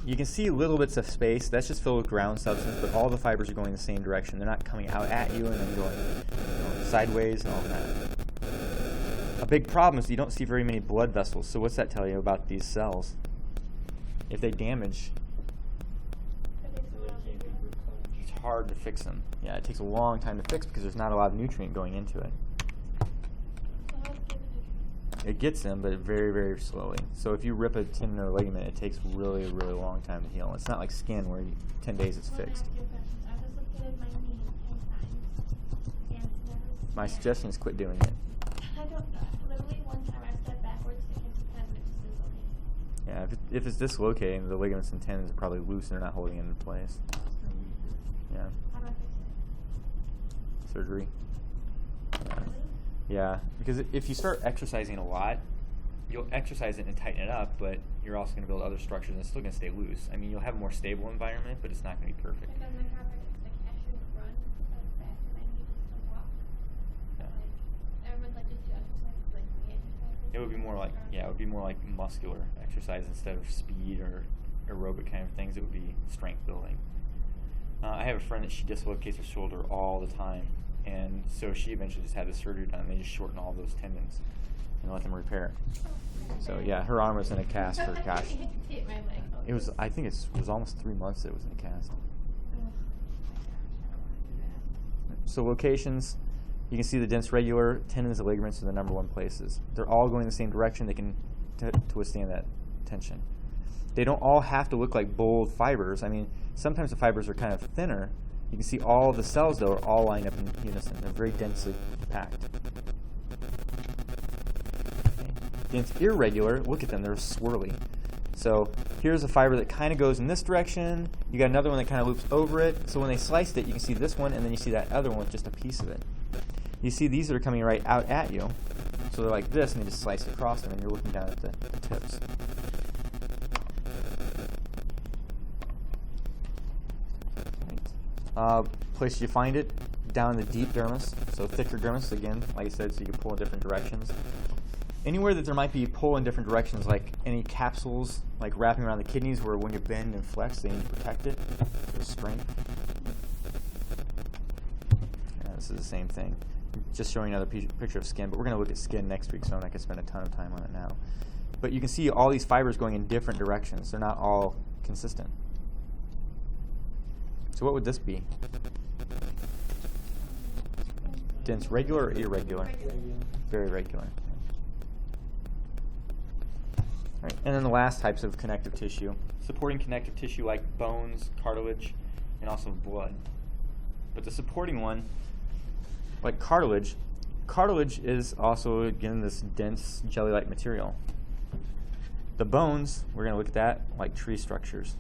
Speaker 1: You can see little bits of space. That's just filled with ground substance, but all the fibers are going in the same direction. They're not coming out at you and then going sideways and all that. A big problem is you don't see very many blood vessels. So what's that tell you about these cells? If they damage, it's hard to fix them. Yeah, it takes a long time to fix because there's not a lot of nutrient going into it. It gets them, but very slowly. So if you rip a tendon or a ligament, it takes really long time to heal. It's not like skin where 10 days it's fixed.
Speaker 4: I dislocated my knee 10 times, and never.
Speaker 1: My suggestion is quit doing it.
Speaker 4: I don't. Literally one time I stepped backwards to hit the tendon, it just dislocated.
Speaker 1: Yeah, if it's dislocating, the ligaments and tendons are probably loose and they're not holding it in place. Yeah,
Speaker 4: How do I fix it?
Speaker 1: surgery. Yeah, because if you start exercising a lot, you'll exercise it and tighten it up, but you're also going to build other structures and it's still going to stay loose. I mean, you'll have a more stable environment, but it's not going to be perfect.
Speaker 4: Like on my carpet, like I shouldn't run back and I need to walk.
Speaker 1: Yeah.
Speaker 4: Like, everyone's like, just do exercise, like the exercise.
Speaker 1: It would be more like, yeah, it would be more like muscular exercise instead of speed or aerobic kind of things. It would be strength building. I have a friend that she dislocates her shoulder all the time, and so she eventually just had the surgery done. They just shorten all those tendons and let them repair it. So yeah, her arm was in a cast for gosh,
Speaker 4: Hit my leg.
Speaker 1: it was. I think it was almost 3 months that it was in a cast. So locations, you can see the dense regular tendons and ligaments are the number one places. They're all going the same direction. They can to withstand that tension. They don't all have to look like bold fibers. I mean, sometimes the fibers are kind of thinner. You can see all the cells, though, are all lined up in unison. They're very densely packed. Okay. Dense irregular, look at them, they're swirly. So here's a fiber that kind of goes in this direction. You got another one that kind of loops over it. So when they sliced it, you can see this one, and then you see that other one with just a piece of it. You see these that are coming right out at you. So they're like this, and they just slice across them, and you're looking down at the tips. Place you find it, down in the deep dermis, so thicker dermis, again, like I said, so you can pull in different directions. Anywhere that there might be pull in different directions, like any capsules, like wrapping around the kidneys, where when you bend and flex, they need to protect it. There's strength. Yeah, this is the same thing. Just showing another picture of skin, but we're going to look at skin next week, so I'm not going to spend a ton of time on it now. But you can see all these fibers going in different directions. They're not all consistent. So what would this be? Dense regular or irregular? Very regular. All right. And then the last types of connective tissue. Supporting connective tissue like bones, cartilage, and also blood. But the supporting one, like cartilage is also, again, this dense jelly-like material. The bones, we're going to look at that like tree structures.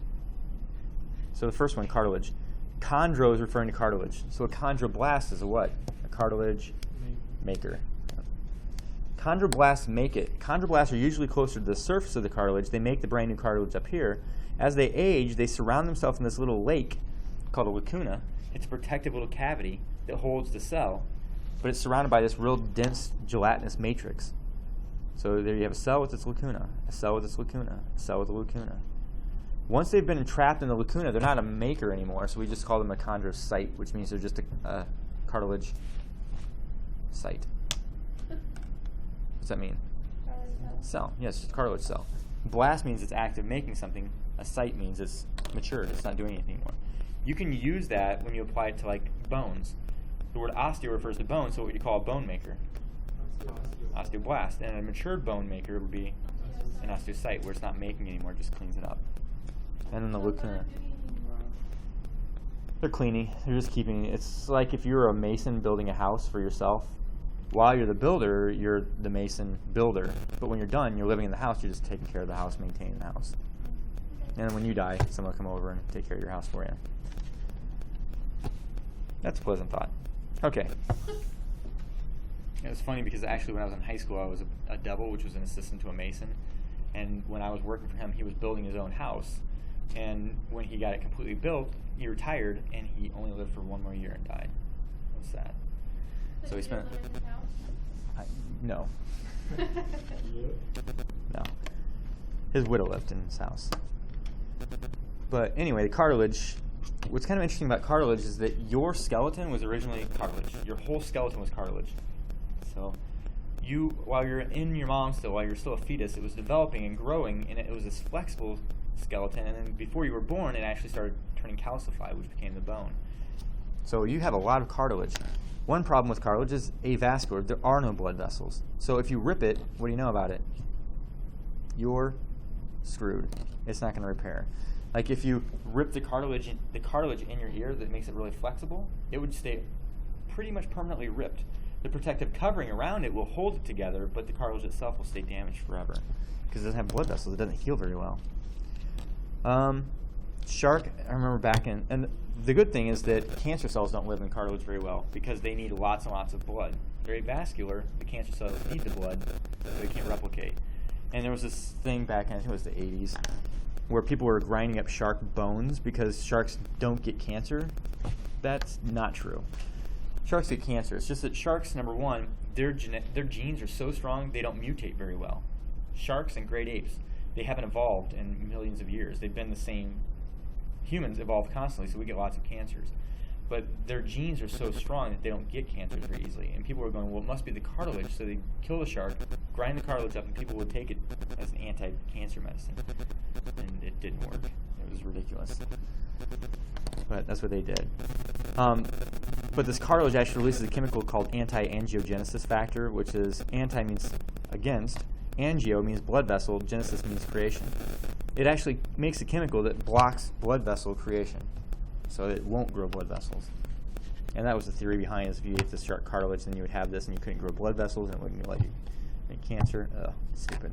Speaker 1: So the first one, cartilage. Chondro is referring to cartilage. So a chondroblast is a what? A cartilage maker. Chondroblasts make it. Chondroblasts are usually closer to the surface of the cartilage. They make the brand new cartilage up here. As they age, they surround themselves in this little lake called a lacuna. It's a protective little cavity that holds the cell, but it's surrounded by this real dense gelatinous matrix. So there you have a cell with its lacuna, a cell with its lacuna, a cell with a lacuna. Once they've been entrapped in the lacuna, they're not a maker anymore, so we just call them a chondrocyte, which means they're just a cartilage site. What's that mean? Cell. Yes, it's a cartilage cell. Blast means it's active making something. A site means it's matured. It's not doing anything anymore. You can use that when you apply it to like bones. The word osteo refers to bone, so what you call a bone maker. Osteoblast. And a matured bone maker would be an osteocyte, where it's not making anymore, just cleans it up. And then the lacuna. They're cleaning. They're just keeping. It's like if you're a mason building a house for yourself. While you're the builder, you're the mason builder. But when you're done, you're living in the house. You're just taking care of the house, maintaining the house. And then when you die, someone will come over and take care of your house for you. That's a pleasant thought. Okay. It was funny because actually when I was in high school, I was a double, which was an assistant to a mason. And when I was working for him, he was building his own house. And when he got it completely built, he retired, and he only lived for 1 more year and died. It was sad. So he spent... No. No. His widow lived in his house. But anyway, the cartilage, what's kind of interesting about cartilage is that your skeleton was originally cartilage. Your whole skeleton was cartilage. So you, while you're in your mom still, while you're still a fetus, it was developing and growing, and it was this flexible skeleton, and then before you were born, it actually started turning calcified, which became the bone. So you have a lot of cartilage. One problem with cartilage is avascular. There are no blood vessels. So if you rip it, what do you know about it? You're screwed. It's not going to repair. Like if you rip the cartilage in your ear that makes it really flexible, it would stay pretty much permanently ripped. The protective covering around it will hold it together, but the cartilage itself will stay damaged forever because it doesn't have blood vessels. It doesn't heal very well. Shark, I remember back in, and the good thing is that cancer cells don't live in cartilage very well because they need lots and lots of blood. They're avascular. The cancer cells need the blood, so they can't replicate. And there was this thing back in, I think it was the 80s, where people were grinding up shark bones because sharks don't get cancer. That's not true. Sharks get cancer. It's just that sharks, number one, their genes are so strong they don't mutate very well. Sharks and great apes, they haven't evolved in millions of years. They've been the same. Humans evolve constantly, so we get lots of cancers. But their genes are so strong that they don't get cancers very easily. And people were going, well, it must be the cartilage. So they kill the shark, grind the cartilage up, and people would take it as an anti-cancer medicine. And it didn't work. It was ridiculous. But that's what they did. But this cartilage actually releases a chemical called anti-angiogenesis factor, which is anti means against, angio means blood vessel, genesis means creation. It actually makes a chemical that blocks blood vessel creation, so it won't grow blood vessels. And that was the theory behind it. If you ate this shark cartilage, then you would have this, and you couldn't grow blood vessels, and it wouldn't let you make cancer. Ugh, stupid.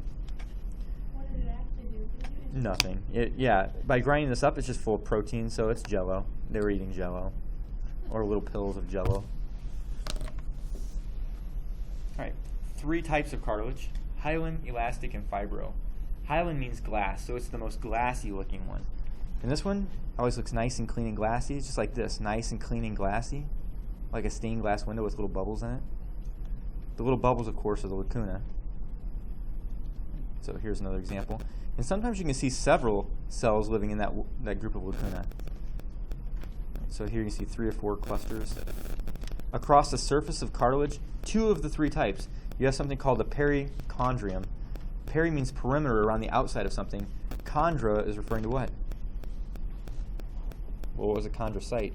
Speaker 4: What did it actually do? Did you
Speaker 1: Nothing. Yeah, by grinding this up, it's just full of protein, so it's Jell-O. They were eating Jell-O, or little pills of Jell-O. All right, 3 types of cartilage: hyaline, elastic, and fibro. Hyaline means glass, so it's the most glassy looking one. And this one always looks nice and clean and glassy. It's just like this, nice and clean and glassy, like a stained glass window with little bubbles in it. The little bubbles, of course, are the lacuna. So here's another example. And sometimes you can see several cells living in that group of lacuna. So here you can see 3 or 4 clusters. Across the surface of cartilage, 2 of the 3 types, you have something called the perichondrium. Peri means perimeter, around the outside of something. Chondra is referring to what? What was a chondrocyte?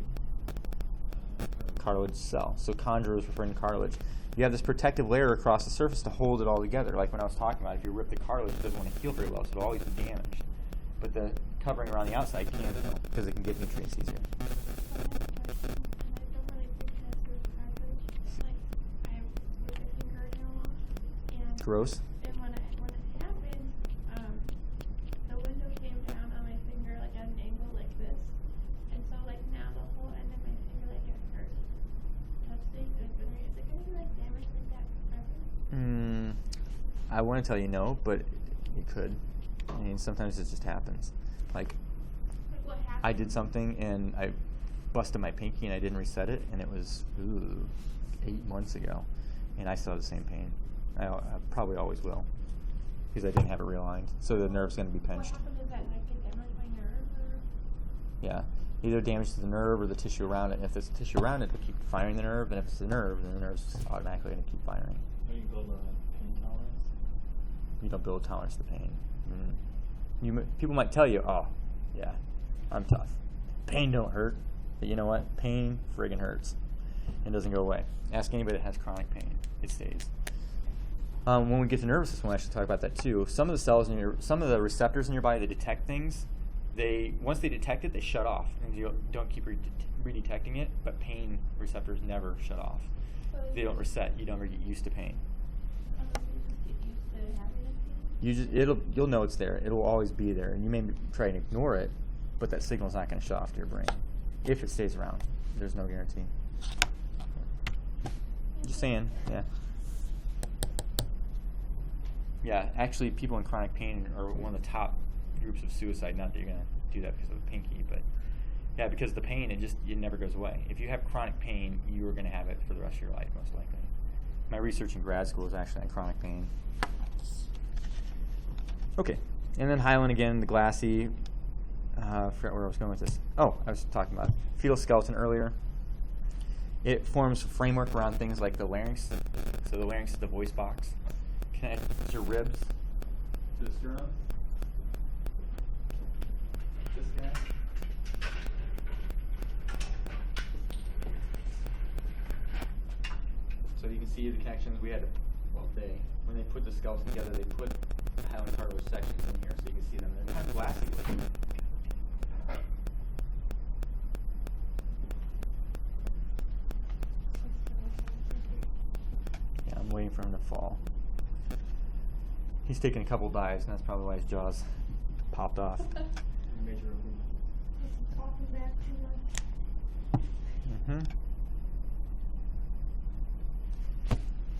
Speaker 1: Cartilage cell. So chondra is referring to cartilage. You have this protective layer across the surface to hold it all together. Like when I was talking about, if you rip the cartilage, it doesn't want to heal very well, so it'll always be damaged. But the covering around the outside can heal because it can get nutrients easier. Gross.
Speaker 4: And when it happened, the window came down on my finger like at an angle like this, and so like now the whole
Speaker 1: I want to tell you no, but it could. I mean, sometimes it just happens. Like,
Speaker 4: Like what happened?
Speaker 1: I did something and I busted my pinky and I didn't reset it, and it was 8 months ago, and I still have the same pain. I probably always will, because I didn't have it realigned. So the nerve's going to be
Speaker 4: What
Speaker 1: pinched.
Speaker 4: happened? Is that like get damaged by nerve or?
Speaker 1: Yeah, either damage to the nerve or the tissue around it. And if there's tissue around it, it'll keep firing the nerve, and if it's the nerve, then the nerve's automatically going to keep firing.
Speaker 3: How do you build a pain tolerance?
Speaker 1: You don't build tolerance to pain. People might tell you, oh, yeah, I'm tough. Pain don't hurt. But you know what? Pain friggin' hurts. And doesn't go away. Ask anybody that has chronic pain. It stays. When we get to nervous system, we'll actually talk about that too. Some of the cells in some of the receptors in your body that detect things, once they detect it, they shut off, and you don't keep redetecting it. But pain receptors never shut off.
Speaker 4: So
Speaker 1: They don't reset. You don't get used to pain.
Speaker 4: Oh, so you just get used to having it.
Speaker 1: You'll know it's there. It'll always be there, and you may try and ignore it, but that signal's not going to shut off to your brain if it stays around. There's no guarantee. Just saying, yeah. Yeah, actually, people in chronic pain are one of the top groups of suicide. Not that you're going to do that because of a pinky, but yeah, because the pain, it never goes away. If you have chronic pain, you are going to have it for the rest of your life, most likely. My research in grad school was actually on chronic pain. Okay, and then hyaline again, the glassy. I forgot where I was going with this. Oh, I was talking about fetal skeleton earlier. It forms a framework around things like the larynx. So the larynx is the voice box. Connects your ribs to the sternum. Disconnect. So you can see the connections we had. When they put the skeleton together, they put the hyaline cartilage sections in here, so you can see them. They're kind of glassy looking. Yeah, I'm waiting for him to fall. He's taken a couple dives, and that's probably why his jaws popped off.
Speaker 3: Major open.
Speaker 2: It's popping back too much.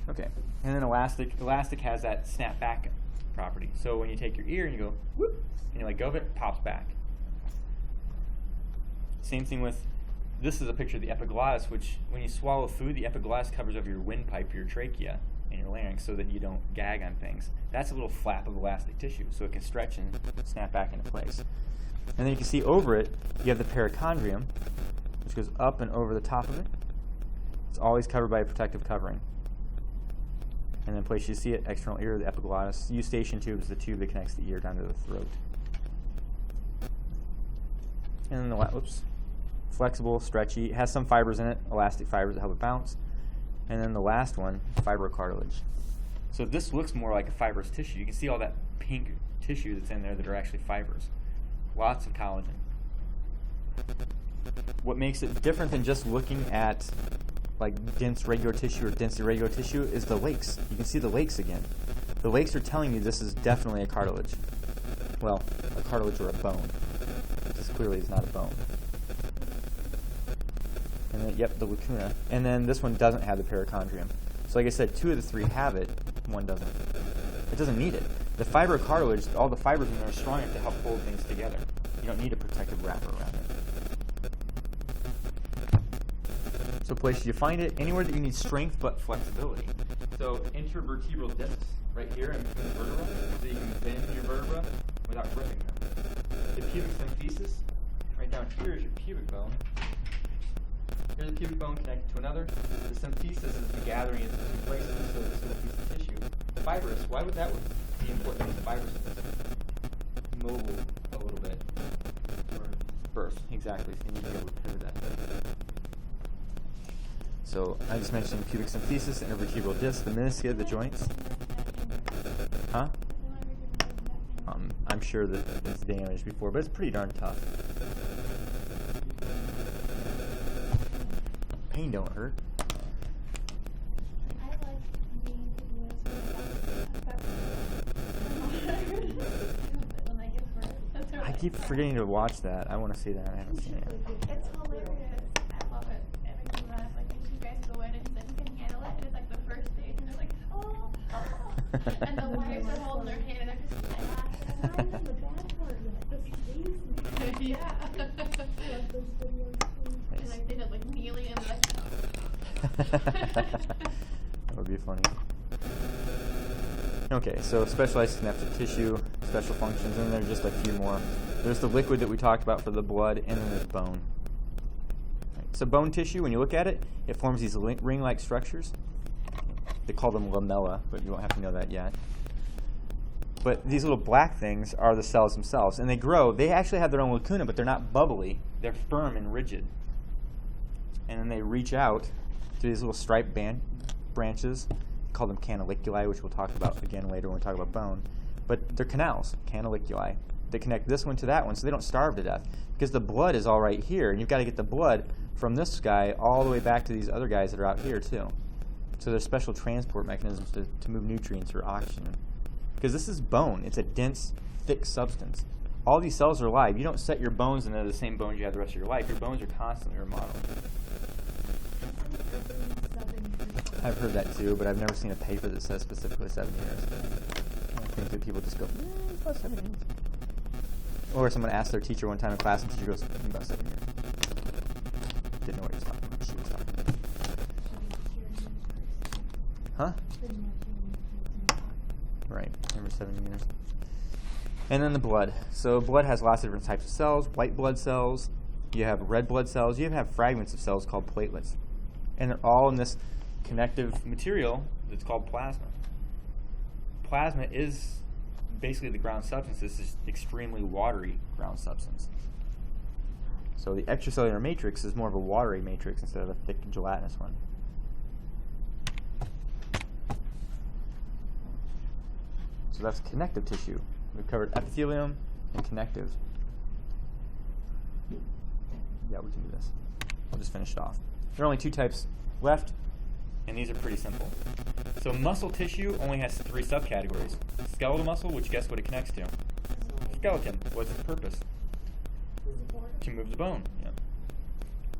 Speaker 1: Okay, and then elastic. Elastic has that snap back property. So when you take your ear and you go whoop, and you let go of it, it pops back. Same thing with, this is a picture of the epiglottis, which when you swallow food, the epiglottis covers over your windpipe, your trachea, and your larynx, so that you don't gag on things. That's a little flap of elastic tissue, so it can stretch and snap back into place. And then you can see over it, you have the perichondrium, which goes up and over the top of it. It's always covered by a protective covering. And then place you see it, external ear, the epiglottis. Eustachian tube is the tube that connects the ear down to the throat. And then the flexible, stretchy. It has some fibers in it, elastic fibers that help it bounce. And then the last one, fibrocartilage. So this looks more like a fibrous tissue. You can see all that pink tissue that's in there that are actually fibers. Lots of collagen. What makes it different than just looking at like dense regular tissue or dense irregular tissue is the lakes. You can see the lakes again. The lakes are telling you this is definitely a cartilage. Well, a cartilage or a bone. This clearly is not a bone. And then, yep, the lacuna. And then this one doesn't have the perichondrium. So like I said, 2 of the 3 have it, 1 doesn't. It doesn't need it. The fibrocartilage, all the fibers in there are strong enough to help hold things together. You don't need a protective wrapper around it. So places you find it, anywhere that you need strength but flexibility. So intervertebral discs, right here in between the vertebra, so you can bend your vertebra without ripping them. The pubic symphysis, right down here is your pubic bone. Here's a pubic bone connected to another. The symphysis is the gathering into 2 places, so this little piece of tissue. Fibrous, why would that be important? Because fibrous is mobile a little bit. For birth, exactly. So you need to be able to pivot that. So I just mentioned pubic symphysis, intervertebral disc, the meniscus, the joints. Huh? I'm sure that it's damaged before, but it's pretty darn tough. Pain don't hurt.
Speaker 4: I like being when I give birth.
Speaker 1: I keep forgetting to watch that. I want to see that. I haven't seen it yet.
Speaker 4: It's hilarious. I love it. It makes me laugh. Like when you guys go in and then you can handle it, and it's like the first stage, and it's like, oh. And the wives are holding their hand and they're just like,
Speaker 2: Not even the bad part yet. This is easy.
Speaker 4: yeah.
Speaker 2: I love those videos too.
Speaker 4: And like they look like kneeling and like.
Speaker 1: That would be funny. Okay, so specialized connective tissue, special functions, and then there's just a few more. There's the liquid that we talked about for the blood, and then there's bone. Right, so bone tissue, when you look at it, it forms these ring-like structures. They call them lamella, but you won't have to know that yet. But these little black things are the cells themselves, and they grow. They actually have their own lacuna, but they're not bubbly. They're firm and rigid. And then they reach out to these little striped branches. Call them canaliculi, which we'll talk about again later when we talk about bone. But they're canals, canaliculi. They connect this one to that one, so they don't starve to death. Because the blood is all right here, and you've got to get the blood from this guy all the way back to these other guys that are out here too. So there's special transport mechanisms to move nutrients or oxygen. Because this is bone. It's a dense, thick substance. All these cells are alive. You don't set your bones and they're the same bones you have the rest of your life. Your bones are constantly remodeled. I've heard that too, but I've never seen a paper that says specifically 7 years. I think that people just go, it's about 7 years. Or someone asked their teacher one time in class, and the teacher goes, about 7 years. Didn't know what he was talking about. She was talking about. Huh? Right, remember 7 years. And then the blood. So blood has lots of different types of cells, white blood cells, you have red blood cells, you even have fragments of cells called platelets. And they're all in this connective material that's called plasma. Plasma is basically the ground substance. This is extremely watery ground substance. So the extracellular matrix is more of a watery matrix instead of a thick gelatinous one. So that's connective tissue. We've covered epithelium and connective. Yeah, we can do this. We'll just finish it off. There are only 2 types left, and these are pretty simple. So muscle tissue only has 3 subcategories. Skeletal muscle, which guess what it connects to? Skeleton. What's its purpose? To move the bone. Yeah.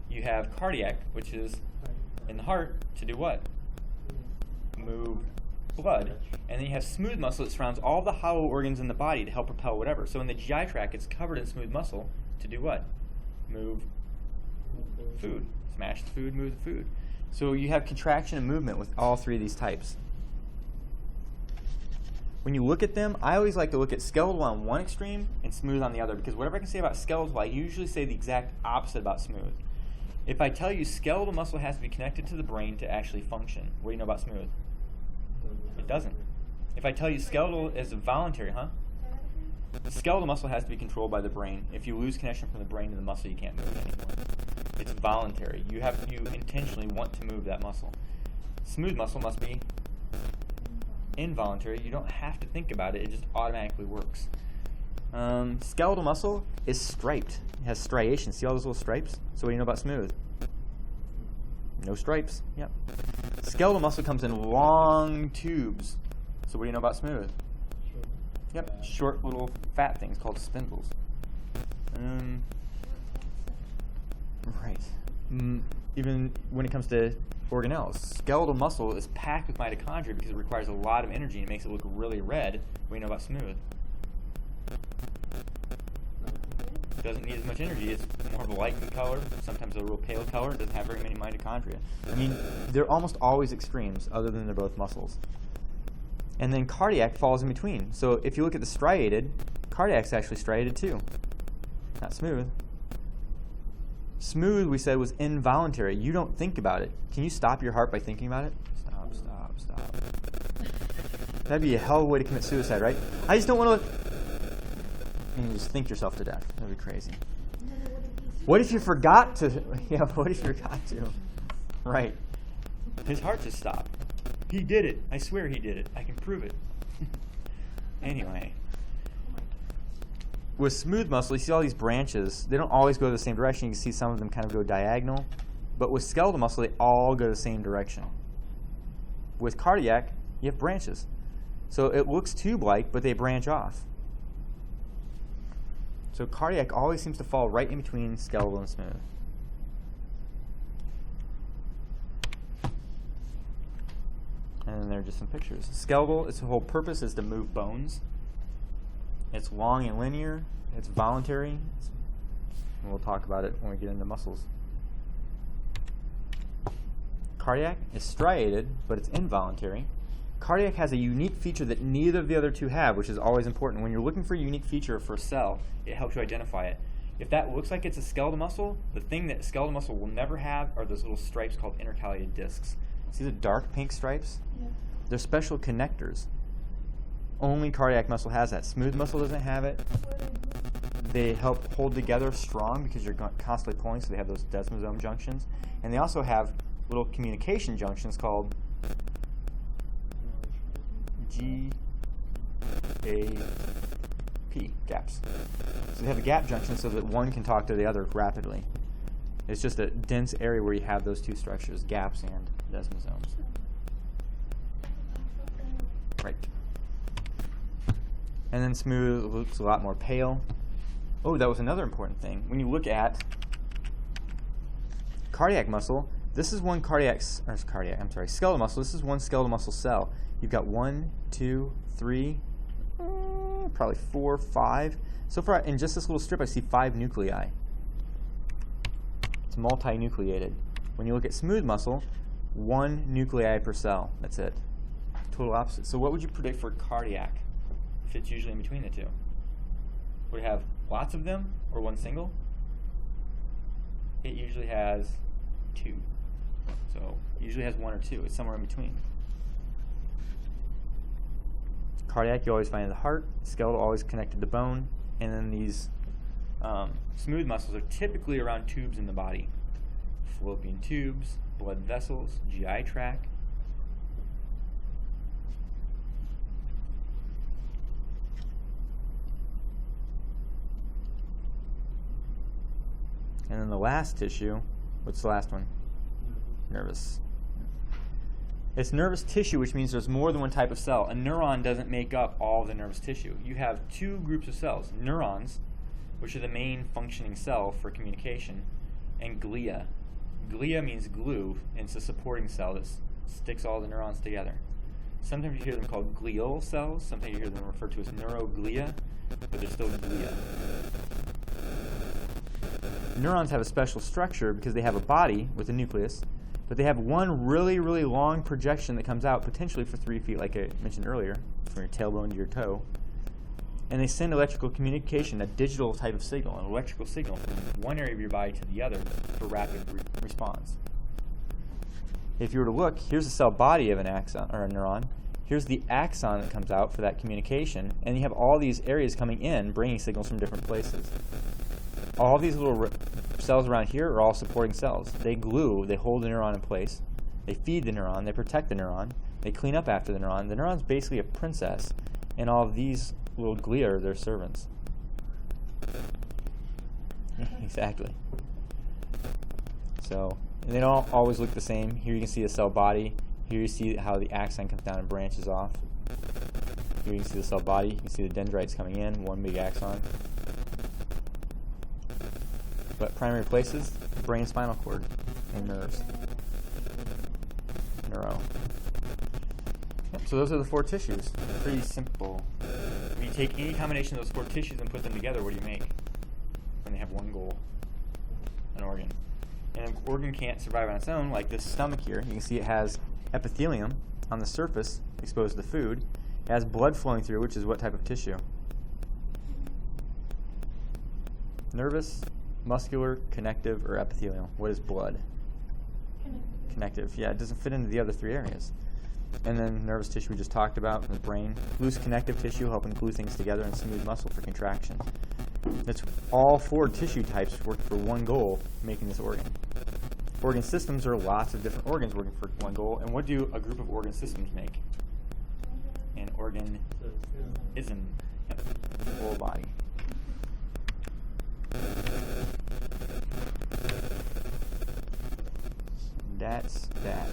Speaker 1: You have cardiac, which is in the heart, to do what? Move blood. And then you have smooth muscle that surrounds all the hollow organs in the body to help propel whatever. So in the GI tract, it's covered in smooth muscle to do what? Move food. Smash the food, move the food. So you have contraction and movement with all 3 of these types. When you look at them, I always like to look at skeletal on one extreme and smooth on the other, because whatever I can say about skeletal, I usually say the exact opposite about smooth. If I tell you skeletal muscle has to be connected to the brain to actually function, what do you know about smooth? It doesn't. If I tell you skeletal is voluntary, skeletal muscle has to be controlled by the brain. If you lose connection from the brain to the muscle, you can't move it anymore. It's voluntary. You intentionally want to move that muscle. Smooth muscle must be involuntary. You don't have to think about it. It just automatically works. Skeletal muscle is striped. It has striations. See all those little stripes? So what do you know about smooth? No stripes. Yep. Skeletal muscle comes in long tubes. So what do you know about smooth? Yep. Short little fat things called spindles. Right. Even when it comes to organelles, skeletal muscle is packed with mitochondria because it requires a lot of energy and it makes it look really red. What do you know about smooth? It doesn't need as much energy. It's more of a light in color, sometimes a real pale color. It doesn't have very many mitochondria. I mean, they're almost always extremes, other than they're both muscles. And then cardiac falls in between. So if you look at the striated, cardiac's actually striated too. Not smooth. Smooth, we said, was involuntary. You don't think about it. Can you stop your heart by thinking about it? Stop, stop, stop. That'd be a hell of a way to commit suicide, right? I just don't want to look. And you just think yourself to death. That'd be crazy. What if you forgot to? Yeah, what if you forgot to? Right. His heart just stopped. He did it. I swear he did it. I can prove it. Anyway. With smooth muscle, you see all these branches. They don't always go the same direction. You can see some of them kind of go diagonal. But with skeletal muscle, they all go the same direction. With cardiac, you have branches. So it looks tube-like, but they branch off. So cardiac always seems to fall right in between skeletal and smooth. And there are just some pictures. Skeletal, its whole purpose is to move bones. It's long and linear. It's voluntary. And we'll talk about it when we get into muscles. Cardiac is striated, but it's involuntary. Cardiac has a unique feature that neither of the other two have, which is always important. When you're looking for a unique feature for a cell, it helps you identify it. If that looks like it's a skeletal muscle, the thing that skeletal muscle will never have are those little stripes called intercalated discs. See the dark pink stripes?
Speaker 4: Yeah.
Speaker 1: They're special connectors. Only cardiac muscle has that. Smooth muscle doesn't have it. They help hold together strong because you're constantly pulling, so they have those desmosome junctions. And they also have little communication junctions called GAP, gaps. So they have a gap junction so that one can talk to the other rapidly. It's just a dense area where you have those two structures, gaps and desmosomes. Right. And then smooth looks a lot more pale. Oh, that was another important thing. When you look at cardiac muscle, this is one skeletal muscle. This is one skeletal muscle cell. You've got 1, 2, 3, probably 4, 5. So far, in just this little strip, I see 5 nuclei. It's multinucleated. When you look at smooth muscle, 1 nuclei per cell. That's it. Total opposite. So what would you predict for cardiac? Fits usually in between the two. Would it have lots of them or one single? It usually has 2. So it usually has 1 or 2. It's somewhere in between. Cardiac, you always find in the heart. Skeletal, always connected to bone. And then these smooth muscles are typically around tubes in the body. Fallopian tubes, blood vessels, GI tract. And then the last tissue, what's the last one? Nervous. It's nervous tissue, which means there's more than one type of cell. A neuron doesn't make up all of the nervous tissue. You have 2 groups of cells, neurons, which are the main functioning cell for communication, and glia. Glia means glue, and it's a supporting cell that sticks all the neurons together. Sometimes you hear them called glial cells, sometimes you hear them referred to as neuroglia, but they're still glia. Neurons have a special structure because they have a body with a nucleus, but they have one really, really long projection that comes out potentially for 3 feet, like I mentioned earlier, from your tailbone to your toe. And they send electrical communication, a digital type of signal, an electrical signal from one area of your body to the other for rapid response. If you were to look, here's the cell body of an axon or a neuron. Here's the axon that comes out for that communication, and you have all these areas coming in, bringing signals from different places. All these little cells around here are all supporting cells. They glue, they hold the neuron in place, they feed the neuron, they protect the neuron, they clean up after the neuron. The neuron's basically a princess, and all of these little glia are their servants. Exactly. So, and they don't always look the same. Here you can see the cell body. Here you see how the axon comes down and branches off. Here you can see the cell body. You can see the dendrites coming in, one big axon. But primary places, brain, spinal cord, and nerves. Neuro. Yep, so those are the 4 tissues. Pretty simple. When you take any combination of those 4 tissues and put them together, what do you make? When they have one goal, an organ. And an organ can't survive on its own, like this stomach here. You can see it has epithelium on the surface exposed to food. It has blood flowing through, which is what type of tissue? Nervous, muscular, connective, or epithelial? What is blood? Connective. Yeah, it doesn't fit into the other 3 areas. And then nervous tissue we just talked about from the brain. Loose connective tissue helping glue things together, and smooth muscle for contraction. That's all 4 tissue types working for one goal, making this organ. Organ systems are lots of different organs working for one goal. And what do a group of organ systems make? An organism. Yep. The whole body. That's that.